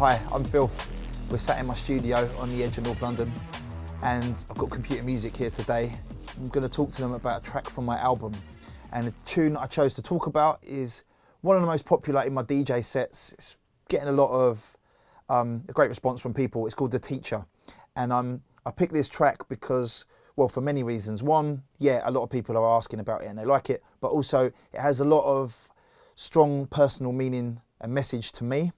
Hi, I'm Philth. We're sat in my studio on the edge of North London and I've got Computer Music here today. I'm going to talk to them about a track from my album, and the tune I chose to talk about is one of the most popular in my DJ sets. It's getting a lot of a great response from people. It's called The Teacher, and I picked this track because, well, for many reasons. One, yeah, a lot of people are asking about it and they like it, but also it has a lot of strong personal meaning and message to me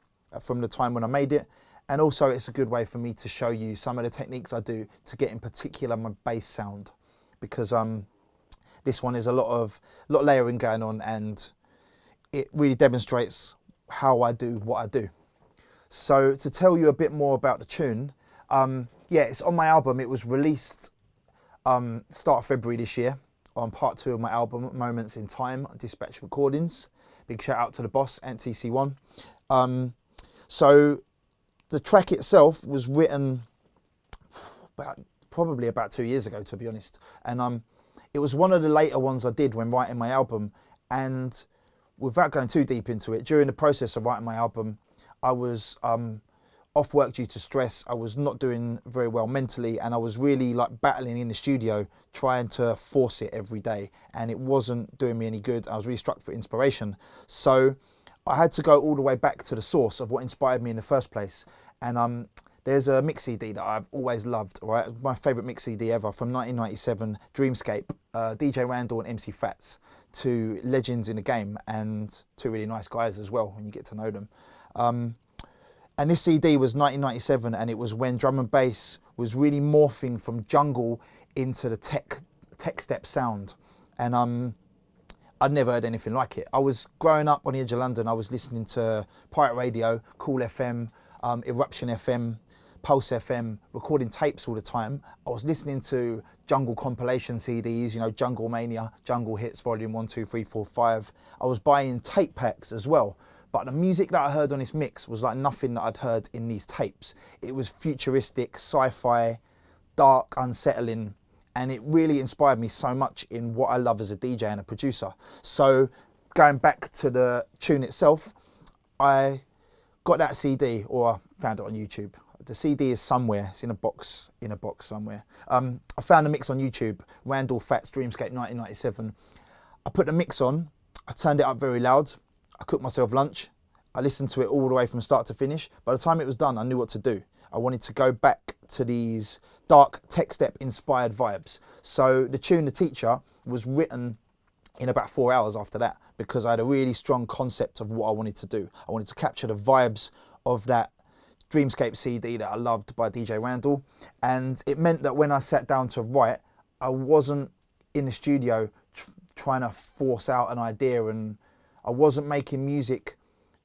from the time when I made it. And also it's a good way for me to show you some of the techniques I do to get in particular my bass sound, because this one is a lot of layering going on and it really demonstrates how I do what I do. So to tell you a bit more about the tune, yeah, it's on my album. It was released start of February this year on part 2 of my album, Moments in Time, Dispatch Recordings. Big shout out to the boss, TC1. So the track itself was written probably about 2 years ago, to be honest. And it was one of the later ones I did when writing my album. And without going too deep into it, during the process of writing my album, I was off work due to stress. I was not doing very well mentally, and I was really like battling in the studio, trying to force it every day, and it wasn't doing me any good. I was really struck for inspiration. So I had to go all the way back to the source of what inspired me in the first place. And there's a mix CD that I've always loved, right? My favourite mix CD ever, from 1997, Dreamscape, DJ Randall and MC Fats, two legends in the game and two really nice guys as well when you get to know them. And this CD was 1997, and it was when drum and bass was really morphing from jungle into the tech step sound. And I'd never heard anything like it. I was growing up on the edge of London. I was listening to pirate radio, Cool FM, Eruption FM, Pulse FM, recording tapes all the time. I was listening to jungle compilation CDs, you know, Jungle Mania, Jungle Hits, Volume 1, 2, 3, 4, 5. I was buying tape packs as well. But the music that I heard on this mix was like nothing that I'd heard in these tapes. It was futuristic, sci-fi, dark, unsettling, and it really inspired me so much in what I love as a DJ and a producer. So going back to the tune itself, I got that CD, or I found it on YouTube. The CD is somewhere, it's in a box somewhere. I found the mix on YouTube, Randall Fats Dreamscape 1997. I put the mix on, I turned it up very loud, I cooked myself lunch, I listened to it all the way from start to finish. By the time it was done, I knew what to do. I wanted to go back to these dark tech step inspired vibes. So the tune, The Teacher, was written in about 4 hours after that, because I had a really strong concept of what I wanted to do. I wanted to capture the vibes of that Dreamscape CD that I loved by DJ Randall. And it meant that when I sat down to write, I wasn't in the studio trying to force out an idea, and I wasn't making music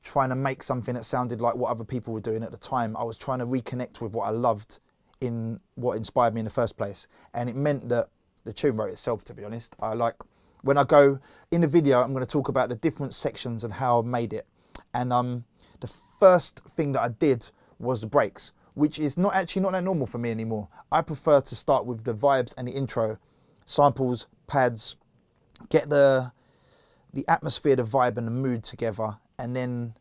trying to make something that sounded like what other people were doing at the time. I was trying to reconnect with what I loved in what inspired me in the first place. And it meant that the tune wrote itself, to be honest. When I go in the video, I'm going to talk about the different sections and how I made it. And the first thing that I did was the breaks, which is not that normal for me anymore. I prefer to start with the vibes and the intro, samples, pads, get the atmosphere, the vibe and the mood together, and then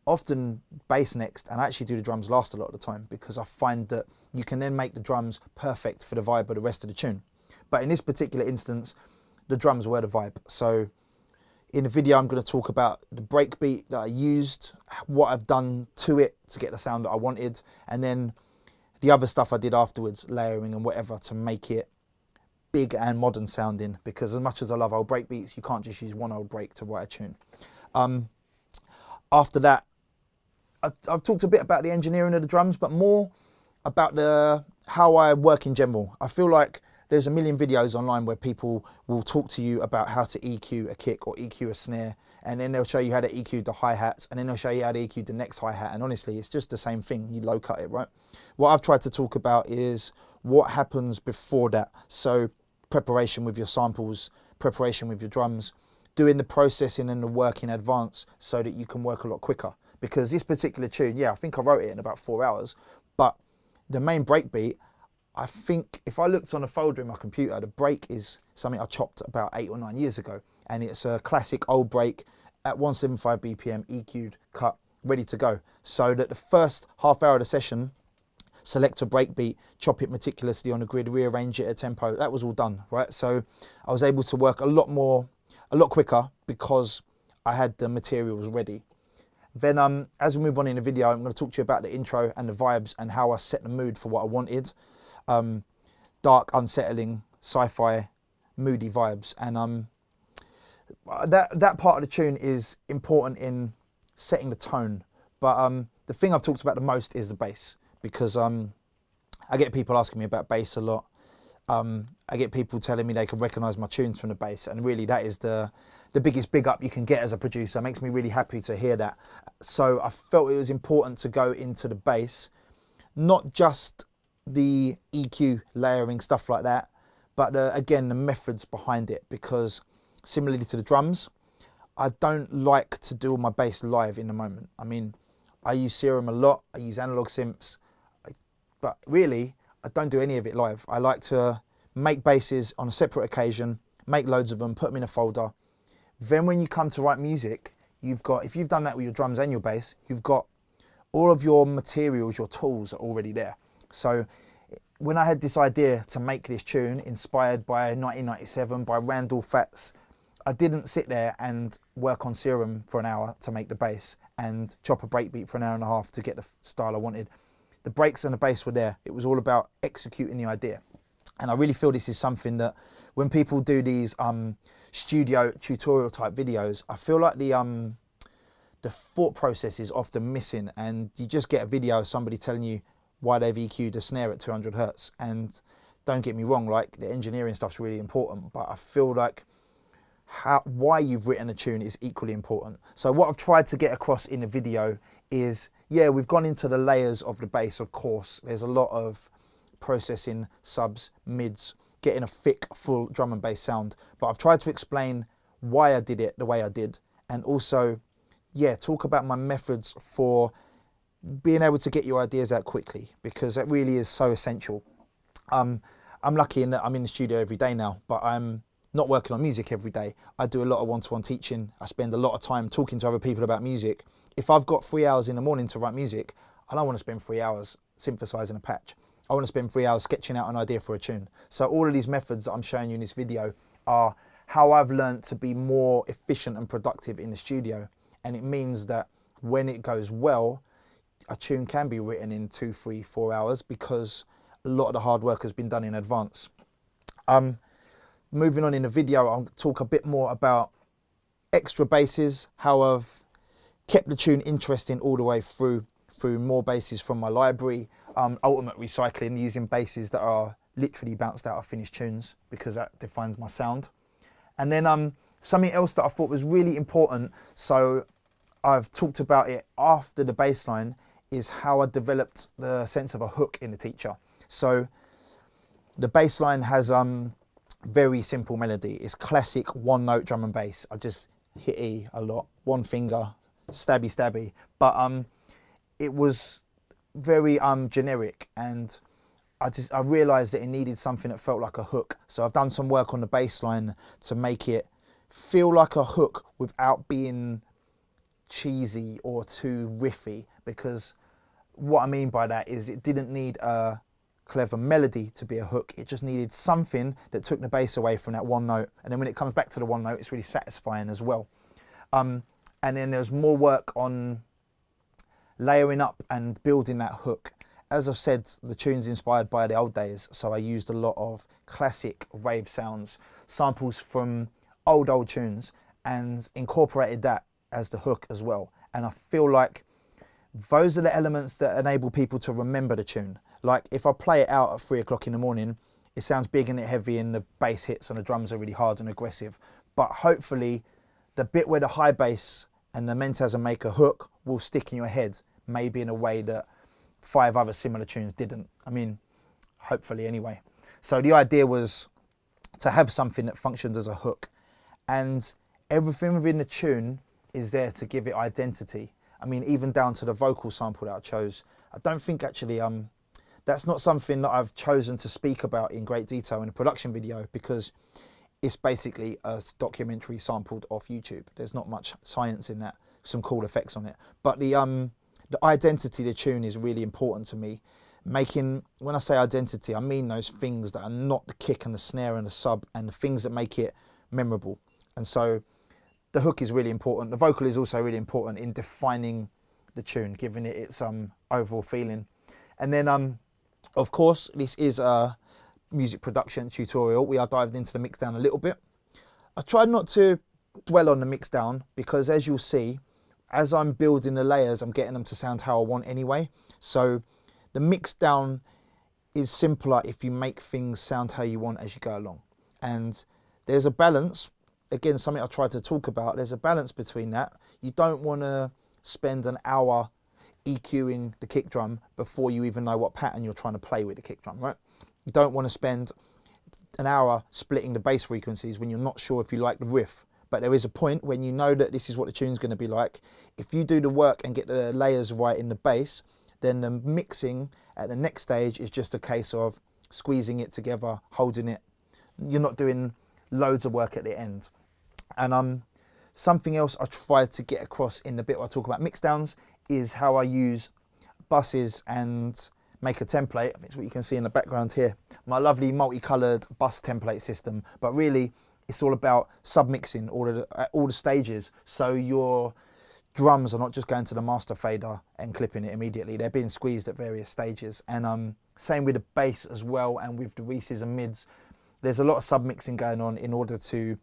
often bass next, and I actually do the drums last a lot of the time, because I find that you can then make the drums perfect for the vibe of the rest of the tune. But in this particular instance, the drums were the vibe. So in the video, I'm going to talk about the break beat that I used, what I've done to it to get the sound that I wanted, and then the other stuff I did afterwards, layering and whatever, to make it big and modern sounding, because as much as I love old break beats, you can't just use one old break to write a tune. After that, I've talked a bit about the engineering of the drums, but more about how I work in general. I feel like there's a million videos online where people will talk to you about how to EQ a kick or EQ a snare, and then they'll show you how to EQ the hi-hats, and then they'll show you how to EQ the next hi-hat, and honestly, it's just the same thing. You low cut it, right? What I've tried to talk about is what happens before that. So preparation with your samples, preparation with your drums, doing the processing and the work in advance so that you can work a lot quicker. Because this particular tune, yeah, I think I wrote it in about 4 hours, but the main break beat, I think if I looked on a folder in my computer, the break is something I chopped about 8 or 9 years ago. And it's a classic old break at 175 BPM, EQ'd, cut, ready to go. So that the first half hour of the session, select a breakbeat, chop it meticulously on the grid, rearrange it at tempo. That was all done, right? So I was able to work a lot quicker because I had the materials ready. Then as we move on in the video, I'm going to talk to you about the intro and the vibes and how I set the mood for what I wanted. Dark, unsettling, sci-fi, moody vibes. And that part of the tune is important in setting the tone. But the thing I've talked about the most is the bass, because I get people asking me about bass a lot. I get people telling me they can recognise my tunes from the bass, and really that is the biggest big up you can get as a producer. It makes me really happy to hear that. So I felt it was important to go into the bass, not just the EQ layering, stuff like that, but again, the methods behind it, because similarly to the drums, I don't like to do all my bass live in the moment. I mean, I use Serum a lot, I use analog synths, but really, I don't do any of it live. I like to make basses on a separate occasion, make loads of them, put them in a folder. Then when you come to write music, if you've done that with your drums and your bass, you've got all of your materials, your tools are already there. So when I had this idea to make this tune inspired by 1997 by Randall Fats, I didn't sit there and work on Serum for an hour to make the bass and chop a breakbeat for an hour and a half to get the style I wanted. The breaks and the bass were there. It was all about executing the idea. And I really feel this is something that when people do these studio tutorial type videos, I feel like the thought process is often missing, and you just get a video of somebody telling you why they've EQ'd a snare at 200 hertz. And don't get me wrong, like the engineering stuff's really important, but I feel like why you've written a tune is equally important. So what I've tried to get across in the video is, yeah, we've gone into the layers of the bass, of course. There's a lot of processing, subs, mids, getting a thick, full drum and bass sound. But I've tried to explain why I did it the way I did. And also, yeah, talk about my methods for being able to get your ideas out quickly, because that really is so essential. I'm lucky in that I'm in the studio every day now, but I'm not working on music every day. I do a lot of one-to-one teaching. I spend a lot of time talking to other people about music. If I've got 3 hours in the morning to write music, I don't want to spend 3 hours synthesizing a patch. I want to spend 3 hours sketching out an idea for a tune. So all of these methods that I'm showing you in this video are how I've learned to be more efficient and productive in the studio. And it means that when it goes well, a tune can be written in 2, 3, 4 hours, because a lot of the hard work has been done in advance. Moving on in the video, I'll talk a bit more about extra basses, how I've kept the tune interesting all the way through more basses from my library, ultimate recycling, using basses that are literally bounced out of finished tunes, because that defines my sound. And then something else that I thought was really important, so I've talked about it after the bass line, is how I developed the sense of a hook in the teacher. So the bass line has very simple melody. It's classic one note drum and bass. I just hit E a lot, one finger, stabby stabby. But it was very generic, and I realised that it needed something that felt like a hook. So I've done some work on the bass line to make it feel like a hook without being cheesy or too riffy, because what I mean by that is it didn't need a clever melody to be a hook. It just needed something that took the bass away from that one note, and then when it comes back to the one note, it's really satisfying as well. And then there's more work on layering up and building that hook. As I've said, the tune's inspired by the old days, so I used a lot of classic rave sounds, samples from old tunes, and incorporated that as the hook as well. And I feel like those are the elements that enable people to remember the tune. Like if I play it out at 3 o'clock in the morning, it sounds big and heavy and the bass hits and the drums are really hard and aggressive. But hopefully the bit where the high bass and the Mentaz and make a hook will stick in your head, maybe in a way that 5 other similar tunes didn't. I mean, hopefully anyway. So the idea was to have something that functions as a hook, and everything within the tune is there to give it identity. I mean, even down to the vocal sample that I chose. I don't think actually, that's not something that I've chosen to speak about in great detail in a production video, because it's basically a documentary sampled off YouTube. There's not much science in that. some cool effects on it. But the identity of the tune is really important to me. When I say identity, I mean those things that are not the kick and the snare and the sub, and the things that make it memorable. And so the hook is really important. The vocal is also really important in defining the tune, giving it its overall feeling. And then of course, this is a music production tutorial. We are diving into the mixdown a little bit. I tried not to dwell on the mixdown because, as you'll see, as I'm building the layers, I'm getting them to sound how I want anyway. So the mixdown is simpler if you make things sound how you want as you go along. And there's a balance, again, something I tried to talk about, there's a balance between that. You don't want to spend an hour EQing the kick drum before you even know what pattern you're trying to play with the kick drum, right? You don't want to spend an hour splitting the bass frequencies when you're not sure if you like the riff. But there is a point when you know that this is what the tune's going to be like. If you do the work and get the layers right in the bass, then the mixing at the next stage is just a case of squeezing it together, holding it. You're not doing loads of work at the end. And something else I tried to get across in the bit where I talk about mixdowns is how I use buses and make a template. I think it's what you can see in the background here. My lovely multicolored bus template system, but really it's all about submixing all the stages, so your drums are not just going to the master fader and clipping it immediately. They're being squeezed at various stages. And same with the bass as well, and with the Reeses and mids. There's a lot of submixing going on in order to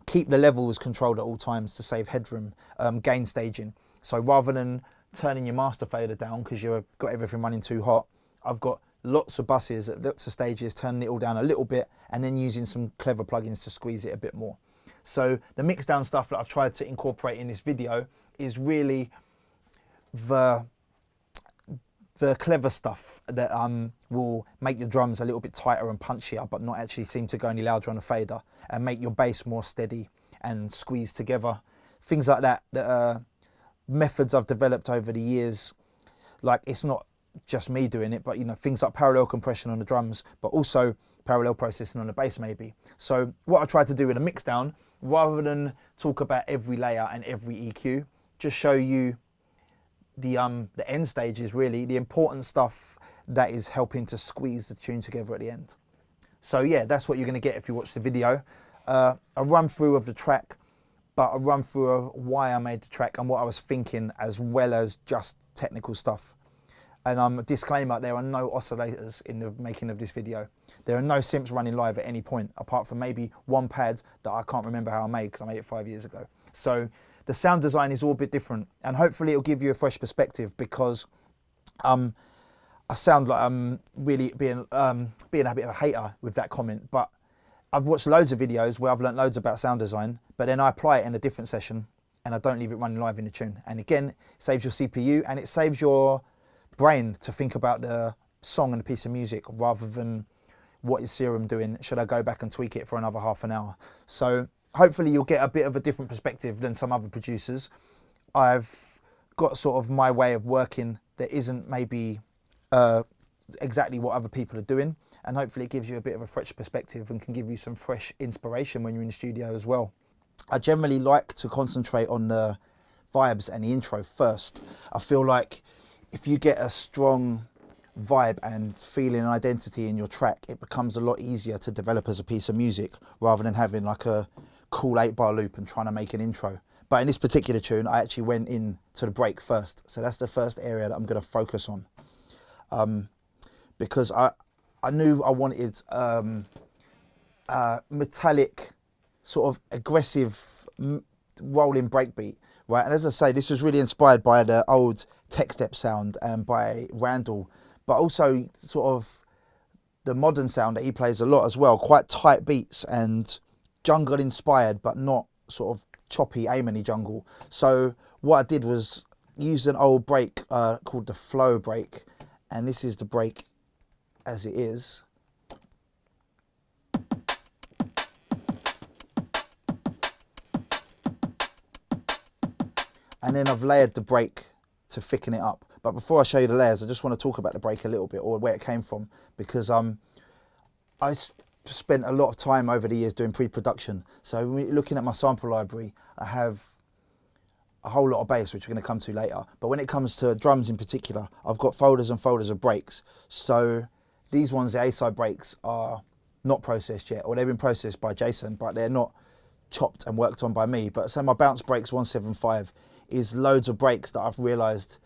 keep the levels controlled at all times to save headroom, gain staging. So rather than turning your master fader down because you've got everything running too hot, I've got lots of buses at lots of stages, turning it all down a little bit and then using some clever plugins to squeeze it a bit more. So the mixdown stuff that I've tried to incorporate in this video is really the clever stuff that will make your drums a little bit tighter and punchier, but not actually seem to go any louder on a fader, and make your bass more steady and squeezed together. Things like that, that are methods I've developed over the years. Like, it's not just me doing it, but you know, things like parallel compression on the drums, but also parallel processing on the bass maybe. So what I tried to do with a mixdown, rather than talk about every layer and every EQ, just show you the end stages, really, the important stuff that is helping to squeeze the tune together at the end. So yeah, that's what you're going to get if you watch the video. A run through of the track, but a run through of why I made the track and what I was thinking, as well as just technical stuff. And a disclaimer, there are no oscillators in the making of this video. There are no synths running live at any point, apart from maybe one pad that I can't remember how I made because I made it 5 years ago. So the sound design is all a bit different, and hopefully it'll give you a fresh perspective, because I sound like I'm really being a bit of a hater with that comment, but I've watched loads of videos where I've learnt loads about sound design, but then I apply it in a different session and I don't leave it running live in the tune. And again, it saves your CPU and it saves your brain to think about the song and the piece of music, rather than what is Serum doing? Should I go back and tweak it for another half an hour? So hopefully you'll get a bit of a different perspective than some other producers. I've got sort of my way of working that isn't maybe exactly what other people are doing, and hopefully it gives you a bit of a fresh perspective and can give you some fresh inspiration when you're in the studio as well. I generally like to concentrate on the vibes and the intro first. I feel like if you get a strong vibe and feeling and identity in your track, it becomes a lot easier to develop as a piece of music, rather than having like a cool 8-bar loop and trying to make an intro. But in this particular tune, I actually went in to the break first. So that's the first area that I'm going to focus on. Because I knew I wanted metallic, sort of aggressive rolling breakbeat, right? And as I say, this was really inspired by the old Tech Step sound and by Randall, but also sort of the modern sound that he plays a lot as well, quite tight beats and jungle inspired, but not sort of choppy Amony jungle. So what I did was use an old break called the flow break, and this is the break as it is. And then I've layered the break to thicken it up. But before I show you the layers, I just want to talk about the break a little bit, or where it came from, because I spent a lot of time over the years doing pre-production. So looking at my sample library, I have a whole lot of bass, which we're going to come to later. But when it comes to drums in particular, I've got folders and folders of breaks. So these ones, the A-side breaks, are not processed yet, or they've been processed by Jason, but they're not chopped and worked on by me. But so my Bounce Breaks 175 is loads of breaks that I've realised,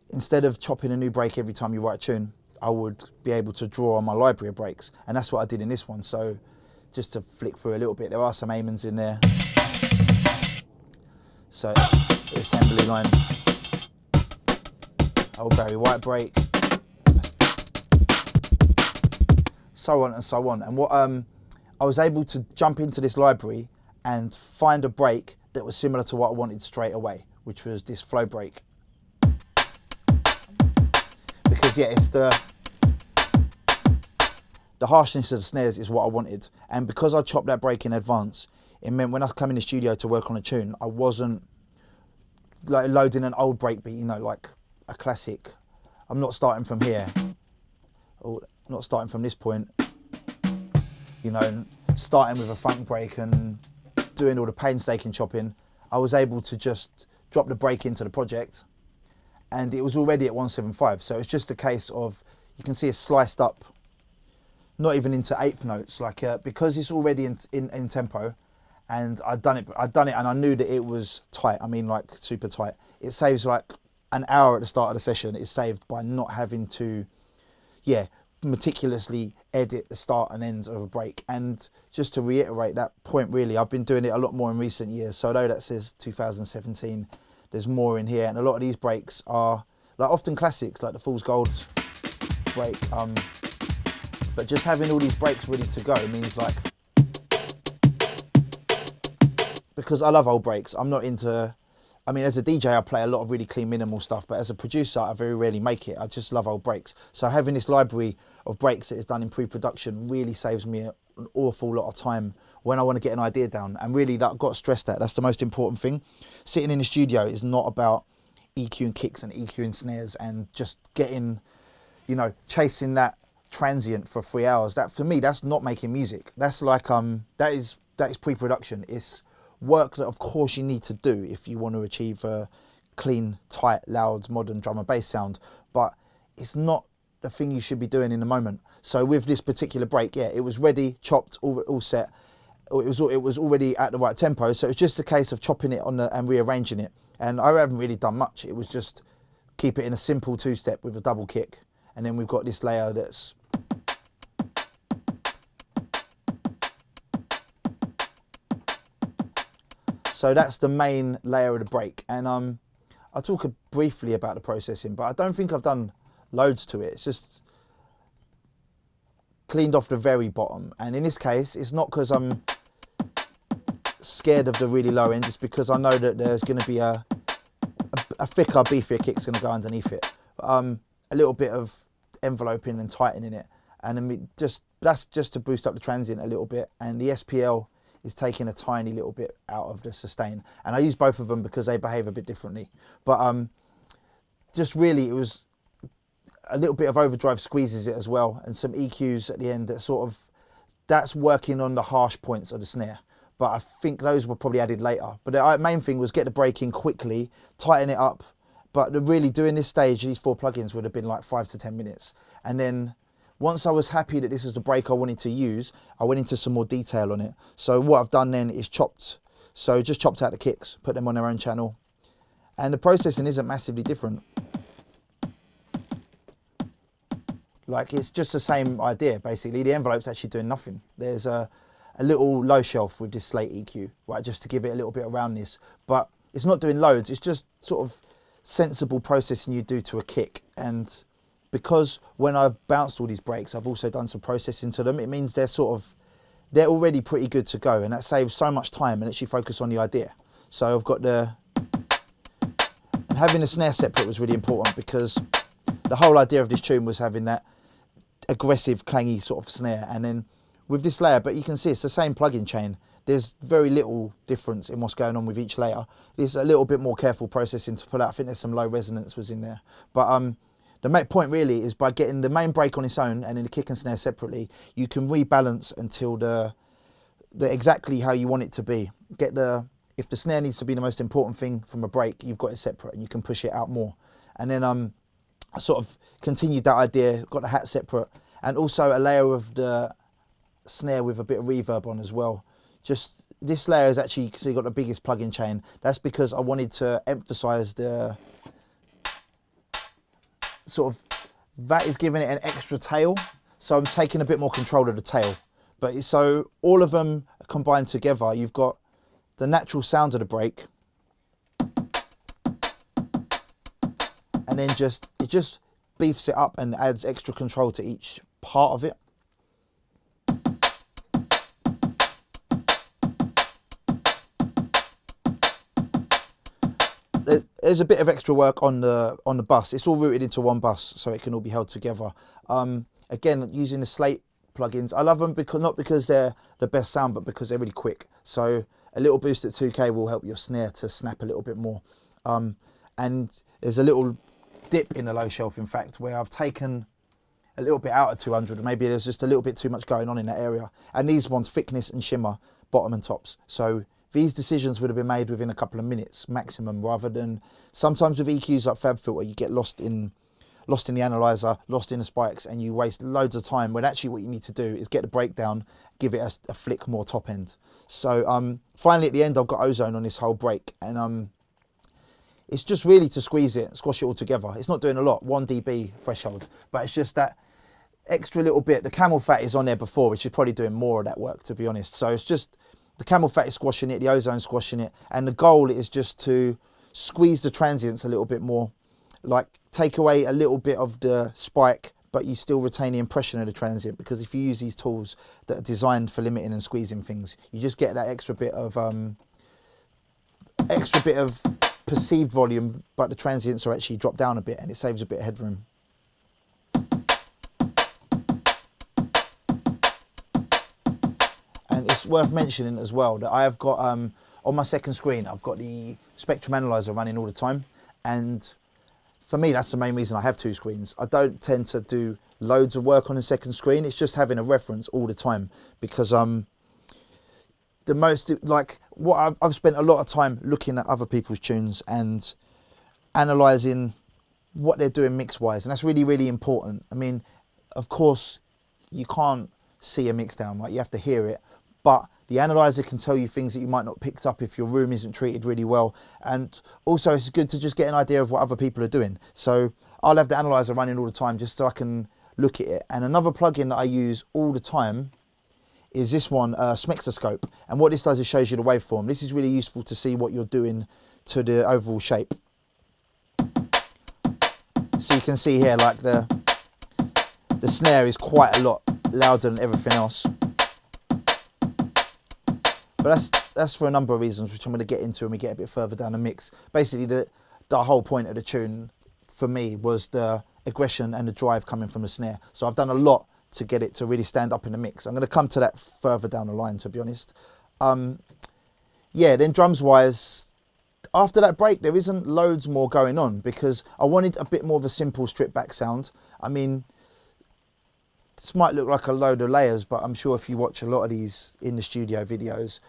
instead of chopping a new break every time you write a tune, I would be able to draw on my library of breaks. And that's what I did in this one. So just to flick through a little bit, there are some Amens in there. So the assembly line, old Barry White break, so on and so on. And what I was able to jump into this library and find a break that was similar to what I wanted straight away, which was this flow break. Because yeah, it's the harshness of the snares is what I wanted. And because I chopped that break in advance, it meant when I come in the studio to work on a tune, I wasn't like loading an old break beat, you know, like a classic. I'm not starting from here, or not starting from this point, you know, starting with a funk break and doing all the painstaking chopping. I was able to just drop the break into the project, and it was already at 175. So it's just a case of, you can see it's sliced up, not even into eighth notes, like because it's already in tempo, and I'd done it and I knew that it was tight. I mean, like super tight. It saves like an hour at the start of the session. It's saved by not having to, yeah, meticulously edit the start and ends of a break. And just to reiterate that point, really, I've been doing it a lot more in recent years. So although that says 2017, there's more in here, and a lot of these breaks are like often classics, like the Fool's Gold break. But just having all these breaks ready to go means, like, because I love old breaks, I'm not into, I mean, as a DJ, I play a lot of really clean, minimal stuff, but as a producer, I very rarely make it. I just love old breaks. So having this library of breaks that is done in pre-production really saves me an awful lot of time when I want to get an idea down. And really, that I've got to stress that. That's the most important thing. Sitting in the studio is not about EQing kicks and EQing snares and just getting, you know, chasing that transient for 3 hours. That, for me, that's not making music. That's like that is pre-production. It's work that of course you need to do if you want to achieve a clean, tight, loud, modern drum and bass sound, but it's not the thing you should be doing in the moment. So with this particular break, yeah, it was ready, chopped, all set. It was already at the right tempo, so it's just a case of chopping it on and rearranging it. And I haven't really done much. It was just keep it in a simple two-step with a double kick, and then we've got this layer that's so that's the main layer of the break. And I'll talk briefly about the processing, but I don't think I've done loads to it. It's just cleaned off the very bottom. And in this case, it's not because I'm scared of the really low end, it's because I know that there's going to be a thicker, beefier kick's going to go underneath it. A little bit of enveloping and tightening it, and then that's just to boost up the transient a little bit. And the SPL is taking a tiny little bit out of the sustain, and I use both of them because they behave a bit differently. But just really, it was a little bit of overdrive squeezes it as well, and some EQs at the end that sort of, that's working on the harsh points of the snare. But I think those were probably added later. But the main thing was get the break in quickly, tighten it up. But really doing this stage, these 4 plugins would have been like 5 to 10 minutes. And then once I was happy that this is the break I wanted to use, I went into some more detail on it. So what I've done then is chopped. So just chopped out the kicks, put them on their own channel. And the processing isn't massively different. Like, it's just the same idea, basically. The envelope's actually doing nothing. There's a little low shelf with this slate EQ, right, just to give it a little bit of roundness. But it's not doing loads. It's just sort of sensible processing you do to a kick. And because when I've bounced all these breaks, I've also done some processing to them, it means they're already pretty good to go. And that saves so much time and lets you focus on the idea. So I've got and having the snare separate was really important, because the whole idea of this tune was having that aggressive, clangy sort of snare. And then with this layer, but you can see it's the same plugin chain. There's very little difference in what's going on with each layer. There's a little bit more careful processing to pull out. I think there's some low resonance was in there. But the main point really is by getting the main break on its own and then the kick and snare separately, you can rebalance until the exactly how you want it to be. Get the if the snare needs to be the most important thing from a break, you've got it separate and you can push it out more. And then I sort of continued that idea, got the hat separate, and also a layer of the snare with a bit of reverb on as well. Just this layer is actually, so you got the biggest plug-in chain. That's because I wanted to emphasize the sort of, that is giving it an extra tail. So I'm taking a bit more control of the tail. But so all of them combined together, you've got the natural sound of the break, and then it just beefs it up and adds extra control to each part of it. There's a bit of extra work on the bus. It's all routed into one bus, so it can all be held together. Again, using the Slate plugins, I love them because not because they're the best sound, but because they're really quick. So a little boost at 2K will help your snare to snap a little bit more. And there's a little dip in the low shelf, in fact, where I've taken a little bit out of 200. Maybe there's just a little bit too much going on in that area. And these ones, thickness and shimmer, bottom and tops. So these decisions would have been made within a couple of minutes maximum, rather than sometimes with EQs like FabFilter, you get lost in the analyzer, lost in the spikes, and you waste loads of time, when actually what you need to do is get the breakdown, give it a flick more top end. So finally at the end, I've got ozone on this whole break, and it's just really to squeeze it, squash it all together. It's not doing a lot, 1 dB threshold, but it's just that extra little bit. The camel fat is on there before, which is probably doing more of that work, to be honest. So it's just the camel fat is squashing it, the ozone squashing it, and the goal is just to squeeze the transients a little bit more, like take away a little bit of the spike, but you still retain the impression of the transient, because if you use these tools that are designed for limiting and squeezing things, you just get that extra bit of perceived volume, but the transients are actually dropped down a bit, and it saves a bit of headroom. And it's worth mentioning as well that I have got on my second screen, I've got the spectrum analyzer running all the time, and for me, that's the main reason I have 2 screens. I don't tend to do loads of work on the second screen. It's just having a reference all the time, because I've spent a lot of time looking at other people's tunes and analysing what they're doing mix-wise, and that's really, really important. I mean, of course, you can't see a mix down, right? You have to hear it, but the analyzer can tell you things that you might not picked up if your room isn't treated really well. And also it's good to just get an idea of what other people are doing. So I'll have the analyzer running all the time just so I can look at it. And another plugin that I use all the time is this one, Smexoscope. And what this does is shows you the waveform. This is really useful to see what you're doing to the overall shape. So you can see here, like the snare is quite a lot louder than everything else. But that's for a number of reasons, which I'm going to get into when we get a bit further down the mix. Basically, the whole point of the tune for me was the aggression and the drive coming from the snare. So I've done a lot to get it to really stand up in the mix. I'm going to come to that further down the line, to be honest. Yeah, then drums wise, after that break, there isn't loads more going on, because I wanted a bit more of a simple stripped back sound. I mean, this might look like a load of layers, but I'm sure if you watch a lot of these in the studio videos,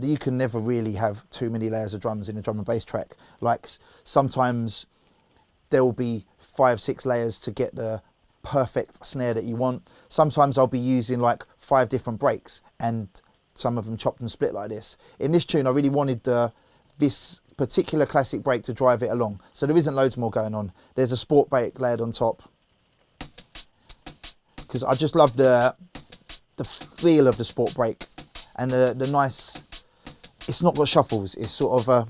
you can never really have too many layers of drums in a drum and bass track. Like sometimes there will be 5, 6 layers to get the perfect snare that you want. Sometimes I'll be using like 5 different breaks, and some of them chopped and split like this. In this tune, I really wanted this particular classic break to drive it along. So there isn't loads more going on. There's a sport break layered on top, because I just love the feel of the sport break and the nice, it's not got shuffles, it's sort of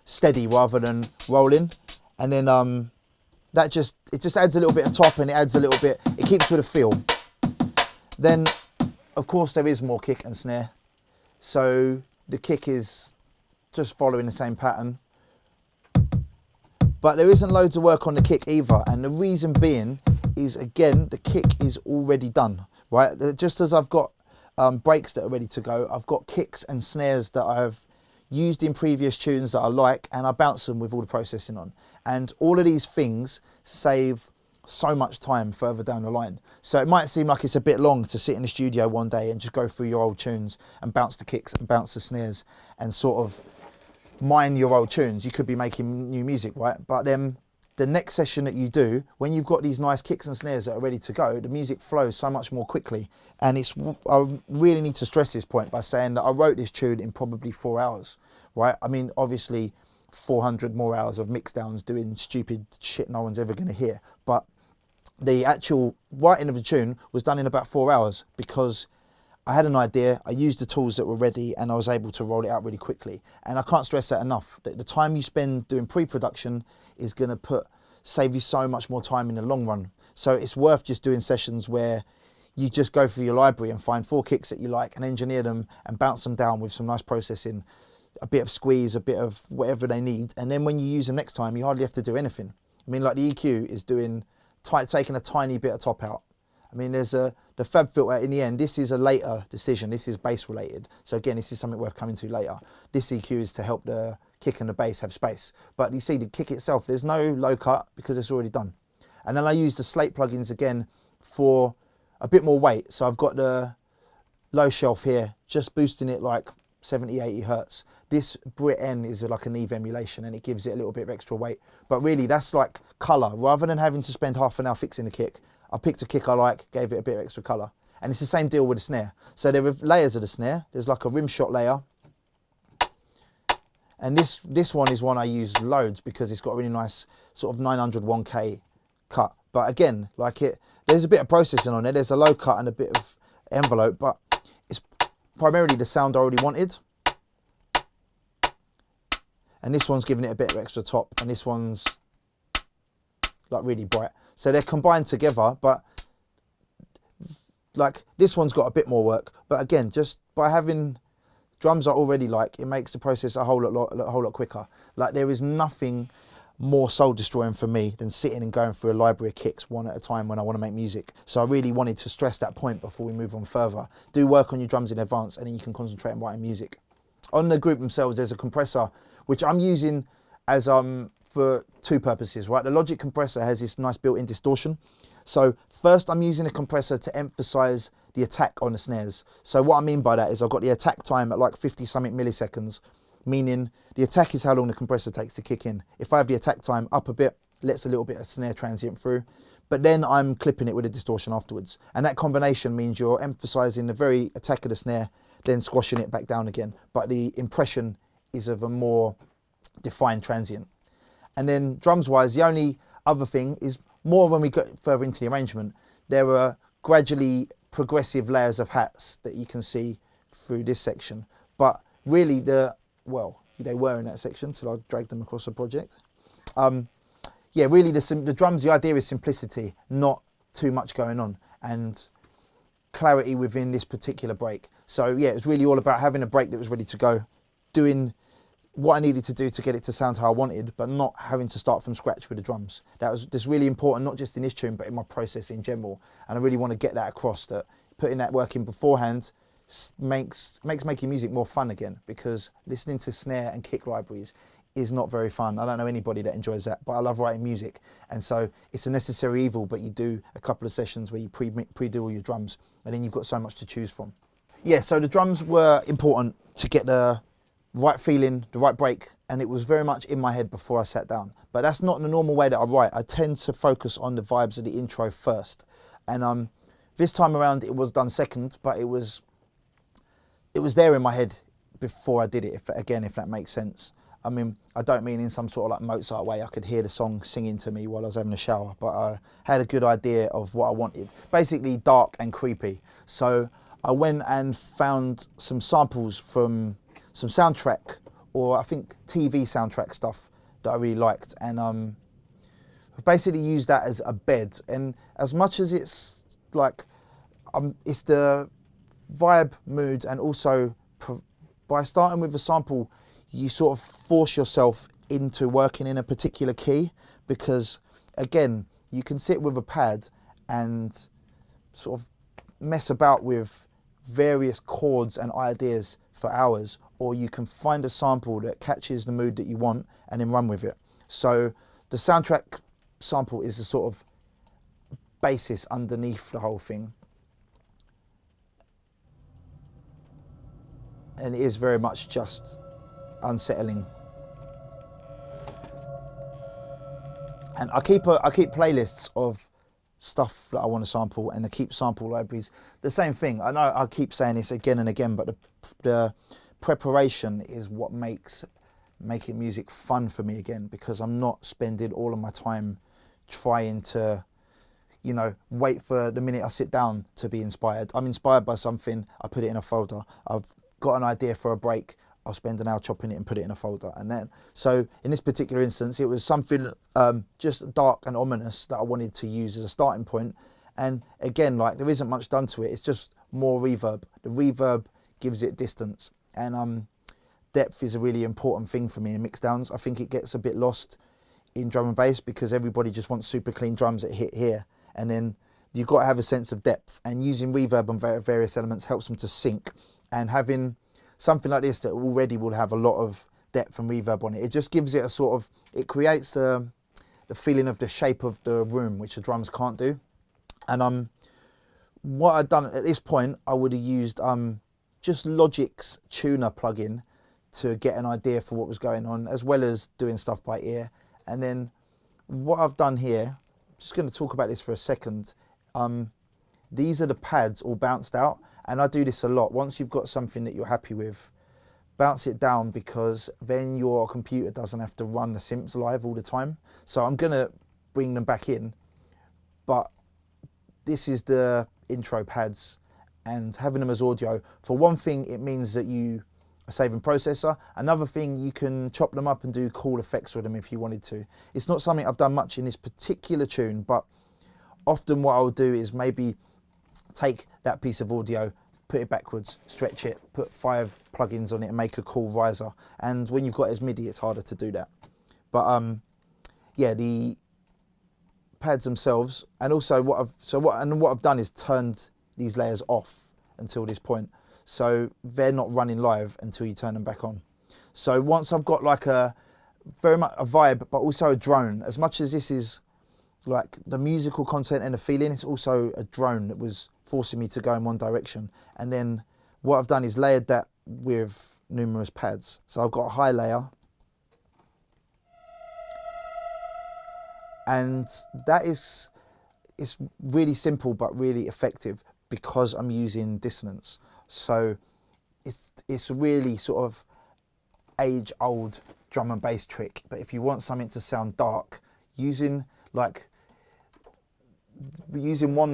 steady rather than rolling. And then it just adds a little bit of top, and it adds a little bit, it keeps with a feel. Then of course there is more kick and snare, so the kick is just following the same pattern, but there isn't loads of work on the kick either. And the reason being is, again, the kick is already done, right? Just as I've got breaks that are ready to go, I've got kicks and snares that I've used in previous tunes that I like, and I bounce them with all the processing on. And all of these things save so much time further down the line. So it might seem like it's a bit long to sit in the studio one day and just go through your old tunes and bounce the kicks and bounce the snares and sort of mine your old tunes. You could be making new music, right? But then the next session that you do, when you've got these nice kicks and snares that are ready to go, the music flows so much more quickly. And I really need to stress this point by saying that I wrote this tune in probably 4 hours, right? I mean, obviously 400 more hours of mix downs doing stupid shit no one's ever going to hear. But the actual writing of the tune was done in about 4 hours because I had an idea, I used the tools that were ready, and I was able to roll it out really quickly. And I can't stress that enough. The time you spend doing pre-production is going to save you so much more time in the long run. So it's worth just doing sessions where you just go through your library and find 4 kicks that you like and engineer them and bounce them down with some nice processing, a bit of squeeze, a bit of whatever they need. And then when you use them next time, you hardly have to do anything. I mean, like the EQ is taking a tiny bit of top out. I mean, there's the fab filter in the end. This is a later decision. This is bass related. So again, this is something worth coming to later. This EQ is to help the kick and the bass have space. But you see the kick itself, there's no low cut because it's already done. And then I use the slate plugins again for a bit more weight. So I've got the low shelf here, just boosting it like 70, 80 hertz. This Brit N is like an Eve emulation and it gives it a little bit of extra weight. But really that's like color. Rather than having to spend half an hour fixing the kick, I picked a kick I like, gave it a bit of extra color. And it's the same deal with the snare. So there are layers of the snare. There's like a rim shot layer. And this one is one I use loads because it's got a really nice sort of 900 1K cut. But again, there's a bit of processing on it. There's a low cut and a bit of envelope, but it's primarily the sound I already wanted. And this one's giving it a bit of extra top, and this one's like really bright. So they're combined together, but like this one's got a bit more work. But again, just by having drums I already like, it makes the process a whole lot quicker. Like there is nothing more soul destroying for me than sitting and going through a library of kicks one at a time when I want to make music. So I really wanted to stress that point before we move on further. Do work on your drums in advance and then you can concentrate on writing music. On the group themselves, there's a compressor, which I'm using as for 2 purposes, right? The Logic compressor has this nice built-in distortion. So first I'm using a compressor to emphasize the attack on the snares. So what I mean by that is I've got the attack time at like 50 something milliseconds, meaning the attack is how long the compressor takes to kick in. If I have the attack time up a bit, lets a little bit of snare transient through, but then I'm clipping it with a distortion afterwards. And that combination means you're emphasizing the very attack of the snare, then squashing it back down again. But the impression is of a more defined transient. And then drums wise, the only other thing is more when we get further into the arrangement, there are gradually progressive layers of hats that you can see through this section. But really they were in that section till I dragged them across the project. Yeah, really the drums, the idea is simplicity, not too much going on, and clarity within this particular break. So yeah, it was really all about having a break that was ready to go, doing what I needed to do to get it to sound how I wanted, but not having to start from scratch with the drums. That's really important, not just in this tune, but in my process in general. And I really want to get that across, that putting that work in beforehand makes making music more fun again, because listening to snare and kick libraries is not very fun. I don't know anybody that enjoys that, but I love writing music. And so it's a necessary evil, but you do a couple of sessions where you pre-do all your drums, and then you've got so much to choose from. Yeah, so the drums were important to get the right feeling, the right break, and it was very much in my head before I sat down. But that's not the normal way that I write. I tend to focus on the vibes of the intro first. And this time around it was done second, but it was there in my head before I did it, if that makes sense. I mean, I don't mean in some sort of like Mozart way. I could hear the song singing to me while I was having a shower, but I had a good idea of what I wanted. Basically dark and creepy. So I went and found some samples from some soundtrack, or I think TV soundtrack stuff that I really liked, and I've basically used that as a bed. And as much as it's like, it's the vibe, mood, and also by starting with a sample, you sort of force yourself into working in a particular key, because again, you can sit with a pad and sort of mess about with various chords and ideas for hours, or you can find a sample that catches the mood that you want and then run with it. So the soundtrack sample is a sort of basis underneath the whole thing. And it is very much just unsettling And I keep playlists of stuff that I want to sample, and I keep sample libraries. The same thing. I know I keep saying this again and again, but the preparation is what makes making music fun for me again, because I'm not spending all of my time trying to, you know, wait for the minute I sit down to be inspired. I'm inspired by something, I put it in a folder. I've got an idea for a break, I'll spend an hour chopping it and put it in a folder. And then, so in this particular instance, it was something just dark and ominous that I wanted to use as a starting point. And again, like, there isn't much done to it, it's just more reverb. The reverb gives it distance. And depth is a really important thing for me in mixdowns. I think it gets a bit lost in drum and bass because everybody just wants super clean drums that hit here. And then you've got to have a sense of depth, and using reverb on various elements helps them to sync. And having something like this that already will have a lot of depth and reverb on it, it just gives it a sort of, it creates the feeling of the shape of the room, which the drums can't do. And what I'd done at this point, I would have used just Logic's tuner plugin to get an idea for what was going on, as well as doing stuff by ear. And then what I've done here, I'm just going to talk about this for a second. These are the pads all bounced out, and I do this a lot. Once you've got something that you're happy with, bounce it down, because then your computer doesn't have to run the synths live all the time. So I'm going to bring them back in, but this is the intro pads, and having them as audio, for one thing, it means that you are saving processor. Another thing, you can chop them up and do cool effects with them if you wanted to. It's not something I've done much in this particular tune, but often what I'll do is maybe take that piece of audio, put it backwards, stretch it, put 5 plugins on it and make a cool riser. And when you've got it as MIDI, it's harder to do that. But yeah, the pads themselves, and also what I've done is turned these layers off until this point, so they're not running live until you turn them back on. So once I've got like very much a vibe, but also a drone, as much as this is like the musical content and the feeling, it's also a drone that was forcing me to go in one direction. And then what I've done is layered that with numerous pads. So I've got a high layer, and that is, it's really simple but really effective because I'm using dissonance. So it's a really sort of age-old drum and bass trick, but if you want something to sound dark, using one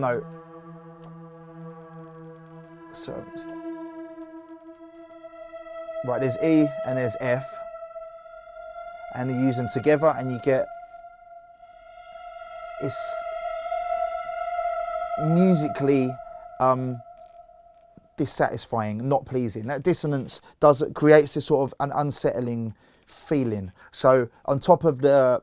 note. So right, there's E and there's F, and you use them together and you get, it's musically dissatisfying, not pleasing. That dissonance creates this sort of an unsettling feeling. So on top of the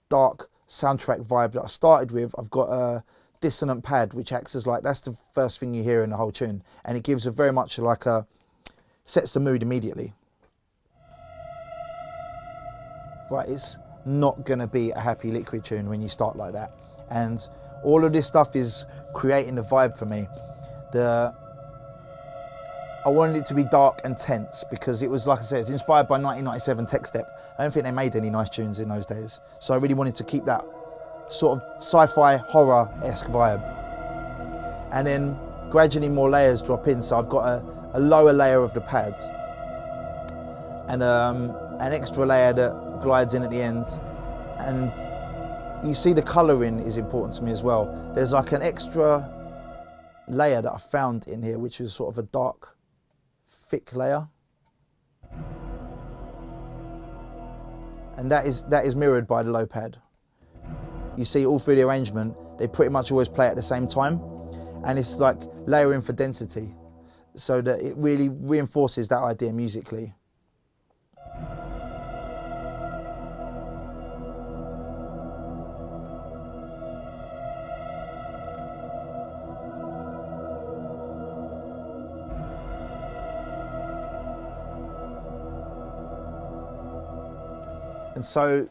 dark soundtrack vibe that I started with, I've got a dissonant pad which acts as like, that's the first thing you hear in the whole tune, and it gives a very much like a, sets the mood immediately. Right, it's not going to be a happy Liquid tune when you start like that, and all of this stuff is creating the vibe for me. I wanted it to be dark and tense because it was, like I said, it's inspired by 1997 Tech Step. I don't think they made any nice tunes in those days, so I really wanted to keep that sort of sci-fi horror-esque vibe. And then gradually more layers drop in, so I've got a lower layer of the pad and an extra layer that glides in at the end. And you see the colouring is important to me as well. There's like an extra layer that I found in here, which is sort of a dark, thick layer, and that is mirrored by the low pad. You see all through the arrangement, they pretty much always play at the same time, and it's like layering for density, so that it really reinforces that idea musically. And so,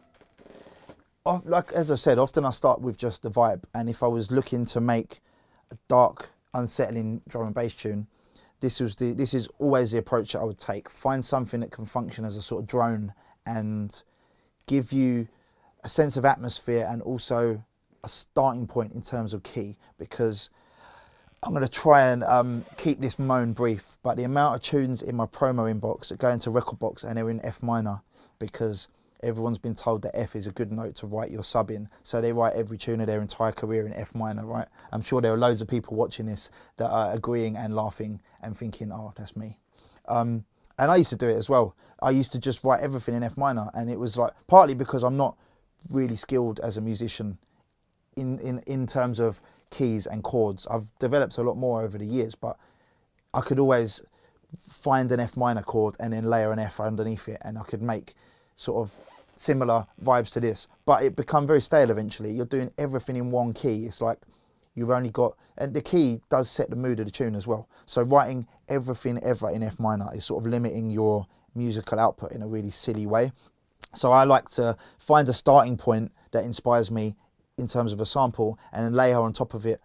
like as I said, often I start with just the vibe, and if I was looking to make a dark, unsettling drum and bass tune, this is always the approach that I would take. Find something that can function as a sort of drone and give you a sense of atmosphere and also a starting point in terms of key, because I'm going to try and keep this moan brief, but the amount of tunes in my promo inbox that go into Record Box and they're in F minor, because everyone's been told that F is a good note to write your sub in, so they write every tune of their entire career in F minor, right? I'm sure there are loads of people watching this that are agreeing and laughing and thinking, oh, that's me. And I used to do it as well. I used to just write everything in F minor, and it was like, partly because I'm not really skilled as a musician in terms of keys and chords. I've developed a lot more over the years, but I could always find an F minor chord and then layer an F underneath it, and I could make sort of similar vibes to this. But it become very stale eventually. You're doing everything in one key. It's like you've only got, and the key does set the mood of the tune as well. So writing everything ever in F minor is sort of limiting your musical output in a really silly way. So I like to find a starting point that inspires me in terms of a sample, and then layer on top of it,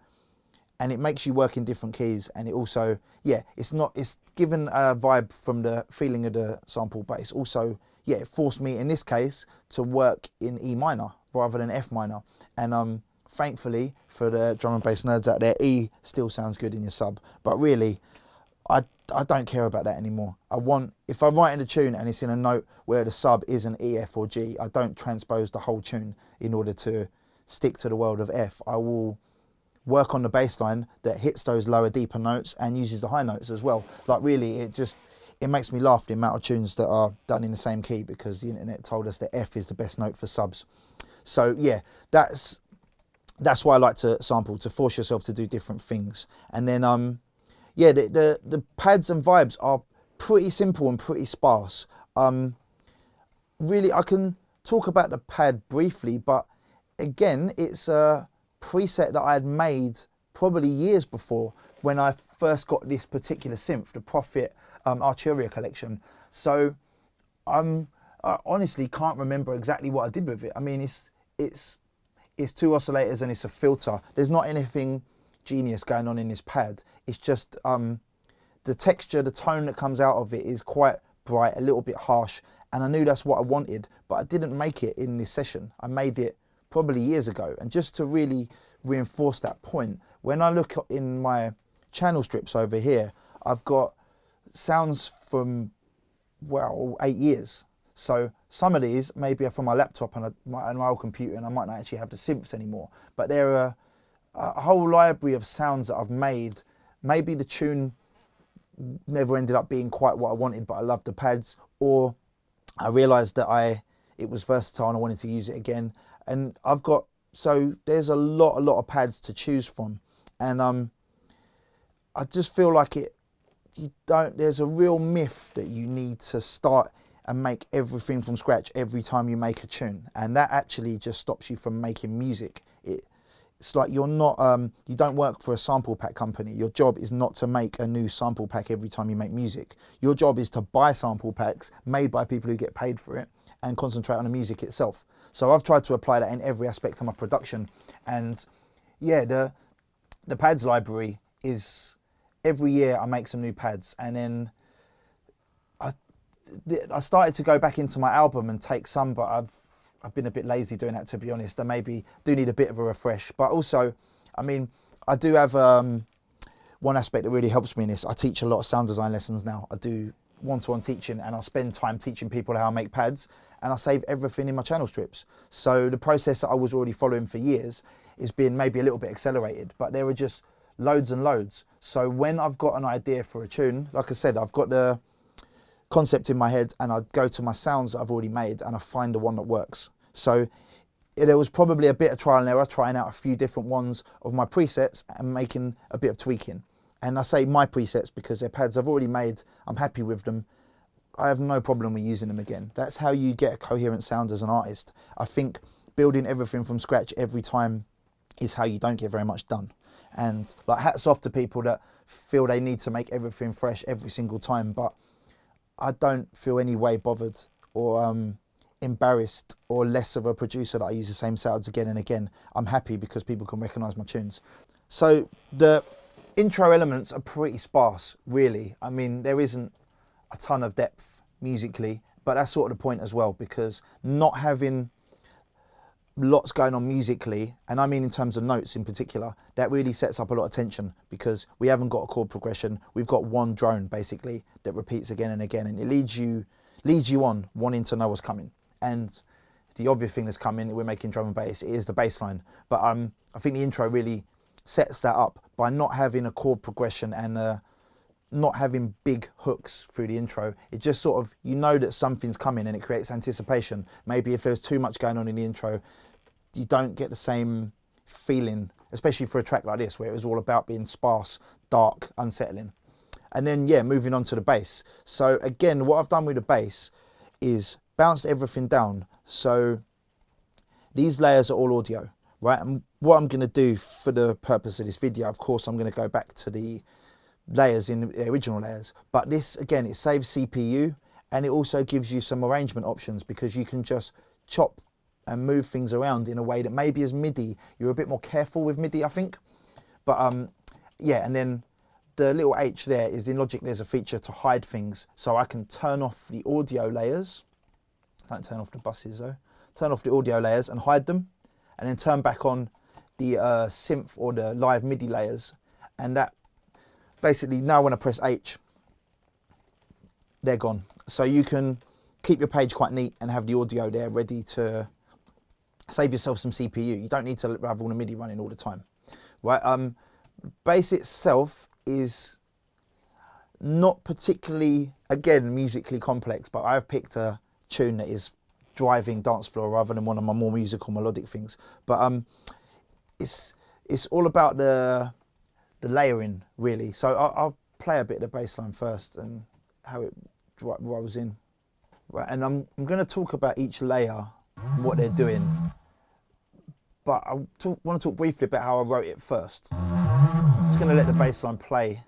and it makes you work in different keys. And it also, it's given a vibe from the feeling of the sample, but it's also, it forced me in this case to work in E minor rather than F minor. And thankfully for the drum and bass nerds out there, E still sounds good in your sub, but really I don't care about that anymore. If I'm writing a tune and it's in a note where the sub is an E, F or G, I don't transpose the whole tune in order to stick to the world of F. I will work on the bass line that hits those lower, deeper notes and uses the high notes as well. Like really, it makes me laugh the amount of tunes that are done in the same key, because the internet told us that F is the best note for subs. So yeah, that's why I like to sample, to force yourself to do different things. And then the pads and vibes are pretty simple and pretty sparse. Really, I can talk about the pad briefly, but again, it's a preset that I had made probably years before when I first got this particular synth, the Prophet Arturia collection. So I honestly can't remember exactly what I did with it. I mean, it's two oscillators and it's a filter. There's not anything genius going on in this pad. It's just the texture, the tone that comes out of it is quite bright, a little bit harsh, and I knew that's what I wanted, but I didn't make it in this session. I made it probably years ago. And just to really reinforce that point, when I look in my channel strips over here, I've got sounds from, 8 years. So some of these maybe are from my laptop and my old computer, and I might not actually have the synths anymore. But there are a whole library of sounds that I've made. Maybe the tune never ended up being quite what I wanted, but I loved the pads, or I realised that it was versatile and I wanted to use it again. And so there's a lot of pads to choose from. And I just feel like there's a real myth that you need to start and make everything from scratch every time you make a tune. And that actually just stops you from making music. It's like you're not, you don't work for a sample pack company. Your job is not to make a new sample pack every time you make music. Your job is to buy sample packs made by people who get paid for it and concentrate on the music itself. So I've tried to apply that in every aspect of my production. And yeah, the pads library is, every year I make some new pads. And then I started to go back into my album and take some, but I've been a bit lazy doing that, to be honest. I maybe do need a bit of a refresh. But also, I mean, I do have one aspect that really helps me in this. I teach a lot of sound design lessons now. I do one-to-one teaching, and I spend time teaching people how I make pads, and I save everything in my channel strips. So the process that I was already following for years is being maybe a little bit accelerated, but there are just loads and loads. So when I've got an idea for a tune, like I said, I've got the concept in my head, and I go to my sounds that I've already made and I find the one that works. So there was probably a bit of trial and error, trying out a few different ones of my presets and making a bit of tweaking. And I say my presets because they're pads I've already made, I'm happy with them, I have no problem with using them again. That's how you get a coherent sound as an artist. I think building everything from scratch every time is how you don't get very much done. And like, hats off to people that feel they need to make everything fresh every single time, but I don't feel any way bothered or embarrassed or less of a producer that I use the same sounds again and again. I'm happy because people can recognise my tunes. So the intro elements are pretty sparse, really. I mean, there isn't a ton of depth musically, but that's sort of the point as well, because not having lots going on musically, and I mean in terms of notes in particular, that really sets up a lot of tension because we haven't got a chord progression. We've got one drone basically that repeats again and again, and it leads you on wanting to know what's coming. And the obvious thing that's coming, we're making drum and bass, it is the bass line. But I think the intro really sets that up by not having a chord progression and not having big hooks through the intro. It just sort of, you know that something's coming and it creates anticipation. Maybe if there's too much going on in the intro, you don't get the same feeling, especially for a track like this where it was all about being sparse, dark, unsettling. And then, yeah, moving on to the bass. So again, what I've done with the bass is bounced everything down. So these layers are all audio, right? And what I'm going to do for the purpose of this video, of course, I'm going to go back to the layers in the original layers. But this, again, it saves CPU and it also gives you some arrangement options because you can just chop and move things around in a way that maybe as MIDI, you're a bit more careful with MIDI, I think. But yeah, and then the little H there is in Logic, there's a feature to hide things. So I can turn off the audio layers. Don't turn off the buses though. Turn off the audio layers and hide them, and then turn back on the synth or the live MIDI layers. And that basically, now when I press H, they're gone. So you can keep your page quite neat and have the audio there ready to save yourself some CPU. You don't need to have all the MIDI running all the time, right? Bass itself is not particularly, again, musically complex, but I've picked a tune that is driving dance floor rather than one of my more musical melodic things. But it's all about the layering, really. So I'll play a bit of the bass line first and how it rolls in. Right, and I'm going to talk about each layer and what they're doing. But I want to talk briefly about how I wrote it first. I'm just going to let the bass line play,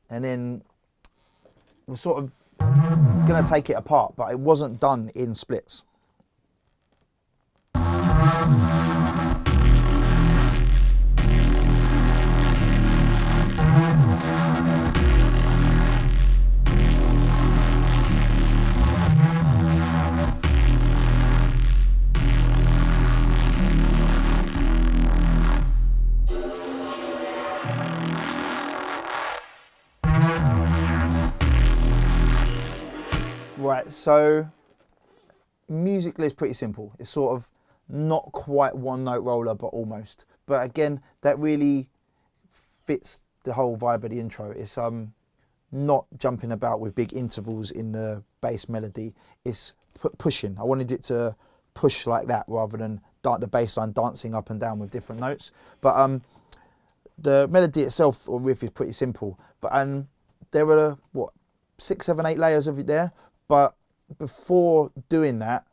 and then we're sort of going to take it apart, but it wasn't done in splits. Right, so musically it's pretty simple. It's sort of not quite one note roller, but almost. But again, that really fits the whole vibe of the intro. It's not jumping about with big intervals in the bass melody. It's pushing. I wanted it to push like that rather than the bass line dancing up and down with different notes. But the melody itself or riff is pretty simple. But there are, what, 6, 7, 8 layers of it there. But before doing that,